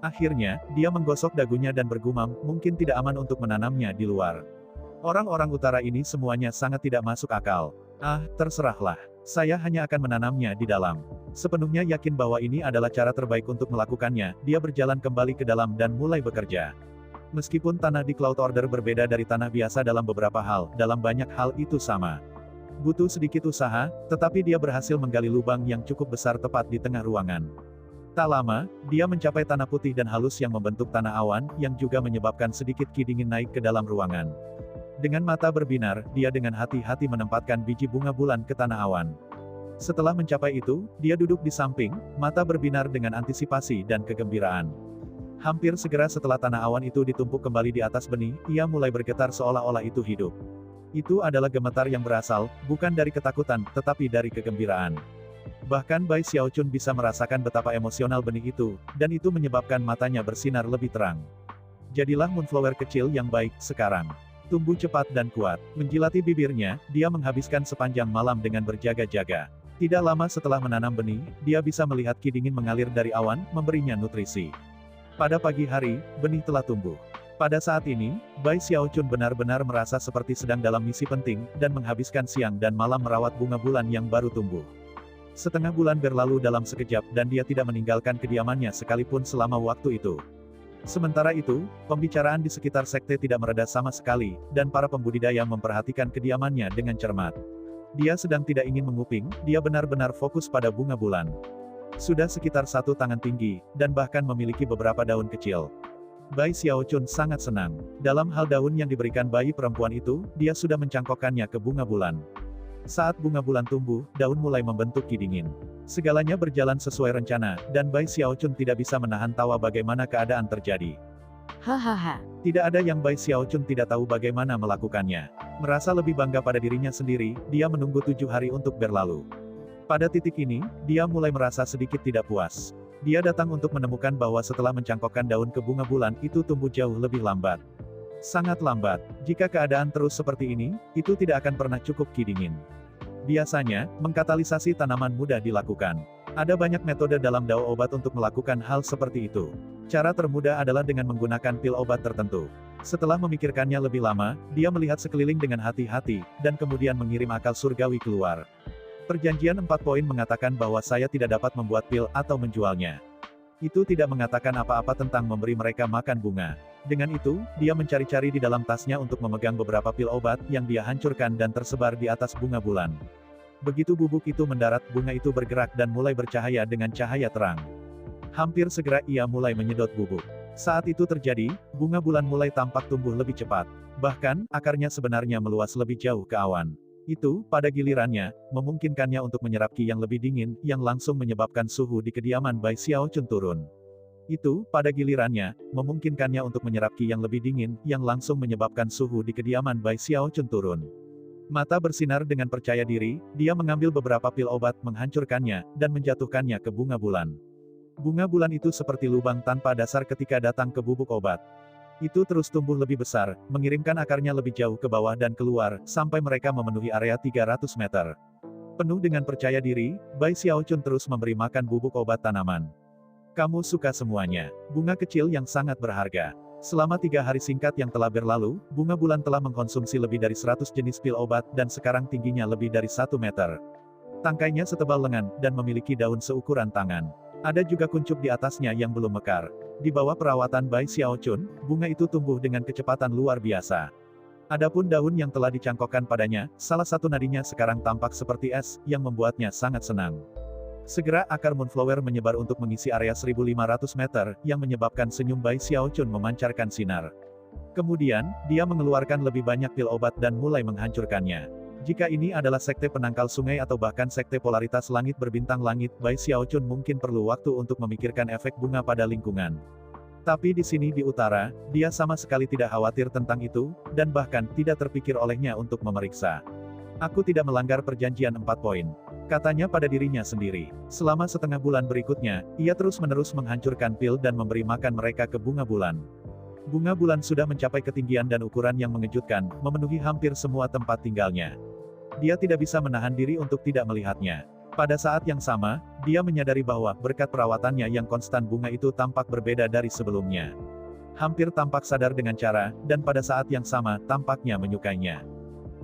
S2: Akhirnya, dia menggosok dagunya dan bergumam, mungkin tidak aman untuk menanamnya di luar. Orang-orang utara ini semuanya sangat tidak masuk akal. Ah, terserahlah. Saya hanya akan menanamnya di dalam. Sepenuhnya yakin bahwa ini adalah cara terbaik untuk melakukannya, dia berjalan kembali ke dalam dan mulai bekerja. Meskipun tanah di Cloud Order berbeda dari tanah biasa dalam beberapa hal, dalam banyak hal itu sama. Butuh sedikit usaha, tetapi dia berhasil menggali lubang yang cukup besar tepat di tengah ruangan. Tak lama, dia mencapai tanah putih dan halus yang membentuk tanah awan, yang juga menyebabkan sedikit ki dingin naik ke dalam ruangan. Dengan mata berbinar, dia dengan hati-hati menempatkan biji bunga bulan ke tanah awan. Setelah mencapai itu, dia duduk di samping, mata berbinar dengan antisipasi dan kegembiraan. Hampir segera setelah tanah awan itu ditumpuk kembali di atas benih, ia mulai bergetar seolah-olah itu hidup. Itu adalah gemetar yang berasal, bukan dari ketakutan, tetapi dari kegembiraan. Bahkan Bai Xiaochun bisa merasakan betapa emosional benih itu, dan itu menyebabkan matanya bersinar lebih terang. Jadilah moonflower kecil yang baik, sekarang. Tumbuh cepat dan kuat. Menjilati bibirnya, dia menghabiskan sepanjang malam dengan berjaga-jaga. Tidak lama setelah menanam benih, dia bisa melihat ki dingin mengalir dari awan, memberinya nutrisi. Pada pagi hari, benih telah tumbuh. Pada saat ini, Bai Xiaochun benar-benar merasa seperti sedang dalam misi penting, dan menghabiskan siang dan malam merawat bunga bulan yang baru tumbuh. Setengah bulan berlalu dalam sekejap dan dia tidak meninggalkan kediamannya sekalipun selama waktu itu. Sementara itu, pembicaraan di sekitar sekte tidak mereda sama sekali, dan para pembudidaya memperhatikan kediamannya dengan cermat. Dia sedang tidak ingin menguping, dia benar-benar fokus pada bunga bulan. Sudah sekitar 1 tangan tinggi, dan bahkan memiliki beberapa daun kecil. Bai Xiaochun sangat senang. Dalam hal daun yang diberikan bayi perempuan itu, dia sudah mencangkokkannya ke bunga bulan. Saat bunga bulan tumbuh, daun mulai membentuk ki dingin. Segalanya berjalan sesuai rencana, dan Bai Xiaochun tidak bisa menahan tawa bagaimana keadaan terjadi.
S3: Hahaha.
S2: Tidak ada yang Bai Xiaochun tidak tahu bagaimana melakukannya. Merasa lebih bangga pada dirinya sendiri, dia menunggu 7 hari untuk berlalu. Pada titik ini, dia mulai merasa sedikit tidak puas. Dia datang untuk menemukan bahwa setelah mencangkokkan daun ke bunga bulan, itu tumbuh jauh lebih lambat. Sangat lambat. Jika keadaan terus seperti ini, itu tidak akan pernah cukup ki dingin. Biasanya, mengkatalisasi tanaman mudah dilakukan. Ada banyak metode dalam dao obat untuk melakukan hal seperti itu. Cara termudah adalah dengan menggunakan pil obat tertentu. Setelah memikirkannya lebih lama, dia melihat sekeliling dengan hati-hati, dan kemudian mengirim akal surgawi keluar. Perjanjian 4 poin mengatakan bahwa saya tidak dapat membuat pil atau menjualnya. Itu tidak mengatakan apa-apa tentang memberi mereka makan bunga. Dengan itu, dia mencari-cari di dalam tasnya untuk memegang beberapa pil obat yang dia hancurkan dan tersebar di atas bunga bulan. Begitu bubuk itu mendarat, bunga itu bergerak dan mulai bercahaya dengan cahaya terang. Hampir segera ia mulai menyedot bubuk. Saat itu terjadi, bunga bulan mulai tampak tumbuh lebih cepat. Bahkan, akarnya sebenarnya meluas lebih jauh ke awan. Itu, pada gilirannya, memungkinkannya untuk menyerap ki yang lebih dingin, yang langsung menyebabkan suhu di kediaman Bai Xiaochun turun. Itu, pada gilirannya, memungkinkannya untuk menyerap ki yang lebih dingin, yang langsung menyebabkan suhu di kediaman Bai Xiaochun turun. Mata bersinar dengan percaya diri, dia mengambil beberapa pil obat, menghancurkannya, dan menjatuhkannya ke bunga bulan. Bunga bulan itu seperti lubang tanpa dasar ketika datang ke bubuk obat. Itu terus tumbuh lebih besar, mengirimkan akarnya lebih jauh ke bawah dan keluar, sampai mereka memenuhi area 300 meter. Penuh dengan percaya diri, Bai Xiaochun terus memberi makan bubuk obat tanaman. Kamu suka semuanya. Bunga kecil yang sangat berharga. Selama 3 hari singkat yang telah berlalu, bunga bulan telah mengkonsumsi lebih dari 100 jenis pil obat, dan sekarang tingginya lebih dari 1 meter. Tangkainya setebal lengan, dan memiliki daun seukuran tangan. Ada juga kuncup di atasnya yang belum mekar. Di bawah perawatan Bai Xiaochun, bunga itu tumbuh dengan kecepatan luar biasa. Adapun daun yang telah dicangkokkan padanya, salah satu nadinya sekarang tampak seperti es, yang membuatnya sangat senang. Segera akar moonflower menyebar untuk mengisi area 1500 meter, yang menyebabkan senyum Bai Xiaochun memancarkan sinar. Kemudian, dia mengeluarkan lebih banyak pil obat dan mulai menghancurkannya. Jika ini adalah sekte penangkal sungai atau bahkan sekte polaritas langit berbintang langit, Bai Xiaochun mungkin perlu waktu untuk memikirkan efek bunga pada lingkungan. Tapi di sini di utara, dia sama sekali tidak khawatir tentang itu, dan bahkan tidak terpikir olehnya untuk memeriksa. Aku tidak melanggar perjanjian 4 poin. Katanya pada dirinya sendiri. Selama setengah bulan berikutnya, ia terus-menerus menghancurkan pil dan memberi makan mereka ke bunga bulan. Bunga bulan sudah mencapai ketinggian dan ukuran yang mengejutkan, memenuhi hampir semua tempat tinggalnya. Dia tidak bisa menahan diri untuk tidak melihatnya. Pada saat yang sama, dia menyadari bahwa, berkat perawatannya yang konstan bunga itu tampak berbeda dari sebelumnya. Hampir tampak sadar dengan cara, dan pada saat yang sama, tampaknya menyukainya.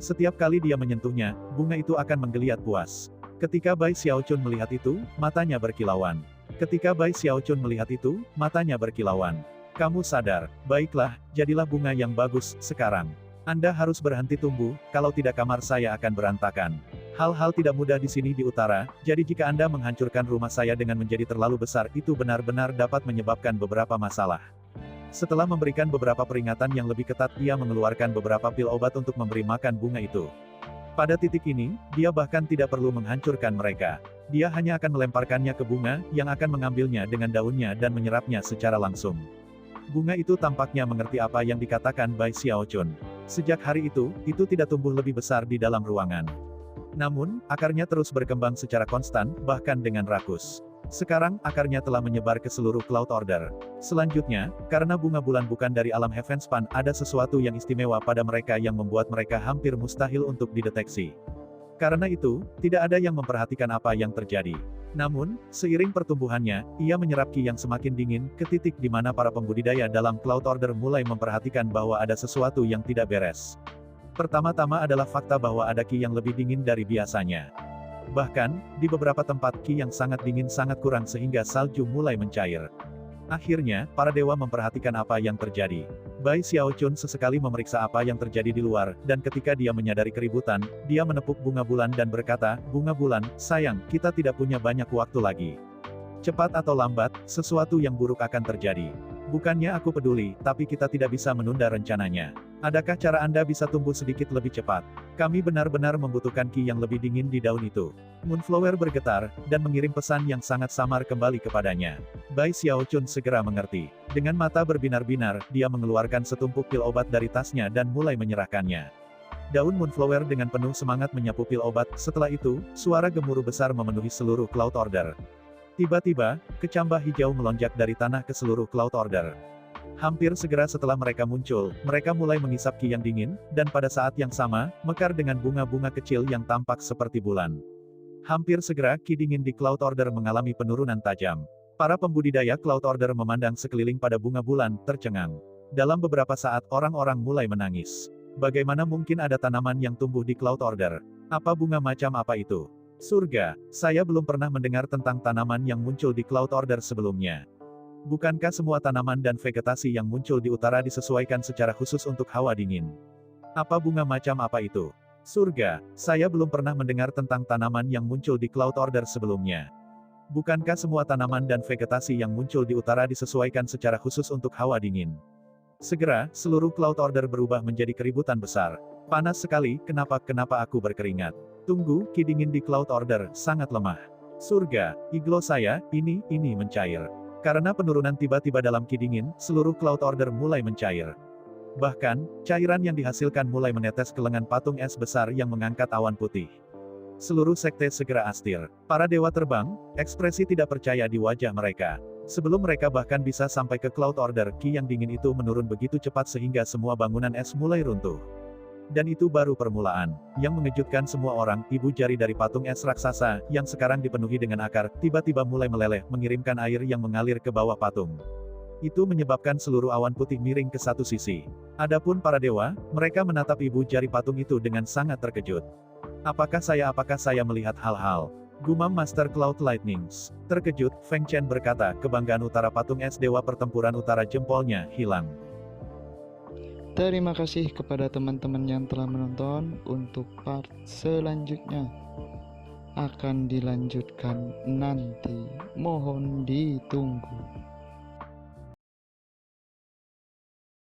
S2: Setiap kali dia menyentuhnya, bunga itu akan menggeliat puas. Ketika Bai Xiaochun melihat itu, matanya berkilauan. Ketika Bai Xiaochun melihat itu, matanya berkilauan. Kamu sadar, baiklah, jadilah bunga yang bagus, sekarang. Anda harus berhenti tumbuh, kalau tidak kamar saya akan berantakan. Hal-hal tidak mudah di sini di utara, jadi jika Anda menghancurkan rumah saya dengan menjadi terlalu besar, itu benar-benar dapat menyebabkan beberapa masalah. Setelah memberikan beberapa peringatan yang lebih ketat, ia mengeluarkan beberapa pil obat untuk memberi makan bunga itu. Pada titik ini, dia bahkan tidak perlu menghancurkan mereka. Dia hanya akan melemparkannya ke bunga, yang akan mengambilnya dengan daunnya dan menyerapnya secara langsung. Bunga itu tampaknya mengerti apa yang dikatakan Bai Xiaochun. Sejak hari itu tidak tumbuh lebih besar di dalam ruangan. Namun, akarnya terus berkembang secara konstan, bahkan dengan rakus. Sekarang, akarnya telah menyebar ke seluruh Cloud Order. Selanjutnya, karena bunga bulan bukan dari alam Heavenspan, ada sesuatu yang istimewa pada mereka yang membuat mereka hampir mustahil untuk dideteksi. Karena itu, tidak ada yang memperhatikan apa yang terjadi. Namun, seiring pertumbuhannya, ia menyerap ki yang semakin dingin, ke titik di mana para pembudidaya dalam Cloud Order mulai memperhatikan bahwa ada sesuatu yang tidak beres. Pertama-tama adalah fakta bahwa ada ki yang lebih dingin dari biasanya. Bahkan, di beberapa tempat ki yang sangat dingin sangat kurang sehingga salju mulai mencair. Akhirnya, para dewa memperhatikan apa yang terjadi. Bai Xiaochun sesekali memeriksa apa yang terjadi di luar, dan ketika dia menyadari keributan, dia menepuk bunga bulan dan berkata, "Bunga bulan, sayang, kita tidak punya banyak waktu lagi. Cepat atau lambat, sesuatu yang buruk akan terjadi. Bukannya aku peduli, tapi kita tidak bisa menunda rencananya. Adakah cara Anda bisa tumbuh sedikit lebih cepat? Kami benar-benar membutuhkan ki yang lebih dingin di daun itu." Moonflower bergetar, dan mengirim pesan yang sangat samar kembali kepadanya. Bai Xiaochun segera mengerti. Dengan mata berbinar-binar, dia mengeluarkan setumpuk pil obat dari tasnya dan mulai menyerahkannya. Daun Moonflower dengan penuh semangat menyapu pil obat, setelah itu, suara gemuruh besar memenuhi seluruh Cloud Order. Tiba-tiba, kecambah hijau melonjak dari tanah ke seluruh Cloud Order. Hampir segera setelah mereka muncul, mereka mulai mengisap ki yang dingin, dan pada saat yang sama, mekar dengan bunga-bunga kecil yang tampak seperti bulan. Hampir segera ki dingin di Cloud Order mengalami penurunan tajam. Para pembudidaya Cloud Order memandang sekeliling pada bunga bulan, tercengang. Dalam beberapa saat orang-orang mulai menangis. Bagaimana mungkin ada tanaman yang tumbuh di Cloud Order? Apa bunga macam apa itu? Surga, saya belum pernah mendengar tentang tanaman yang muncul di Cloud Order sebelumnya. Bukankah semua tanaman dan vegetasi yang muncul di utara disesuaikan secara khusus untuk hawa dingin? Apa bunga macam apa itu? Surga, saya belum pernah mendengar tentang tanaman yang muncul di Cloud Order sebelumnya. Bukankah semua tanaman dan vegetasi yang muncul di utara disesuaikan secara khusus untuk hawa dingin? Segera, seluruh Cloud Order berubah menjadi keributan besar. Panas sekali, kenapa aku berkeringat? Tunggu, ki dingin di Cloud Order sangat lemah. Surga, iglo saya, ini mencair. Karena penurunan tiba-tiba dalam ki dingin, seluruh Cloud Order mulai mencair. Bahkan, cairan yang dihasilkan mulai menetes ke lengan patung es besar yang mengangkat awan putih. Seluruh sekte segera astir. Para dewa terbang, ekspresi tidak percaya di wajah mereka. Sebelum mereka bahkan bisa sampai ke Cloud Order, ki yang dingin itu menurun begitu cepat sehingga semua bangunan es mulai runtuh. Dan itu baru permulaan. Yang mengejutkan semua orang, ibu jari dari patung es raksasa, yang sekarang dipenuhi dengan akar, tiba-tiba mulai meleleh, mengirimkan air yang mengalir ke bawah patung. Itu menyebabkan seluruh awan putih miring ke satu sisi. Adapun para dewa, mereka menatap ibu jari patung itu dengan sangat terkejut. Apakah saya melihat hal-hal? Gumam Master Cloud Lightnings. Terkejut, Feng Chen berkata, kebanggaan utara patung es dewa pertempuran utara jempolnya hilang.
S1: Terima kasih kepada teman-teman yang telah menonton. Untuk part selanjutnya akan dilanjutkan nanti. Mohon ditunggu.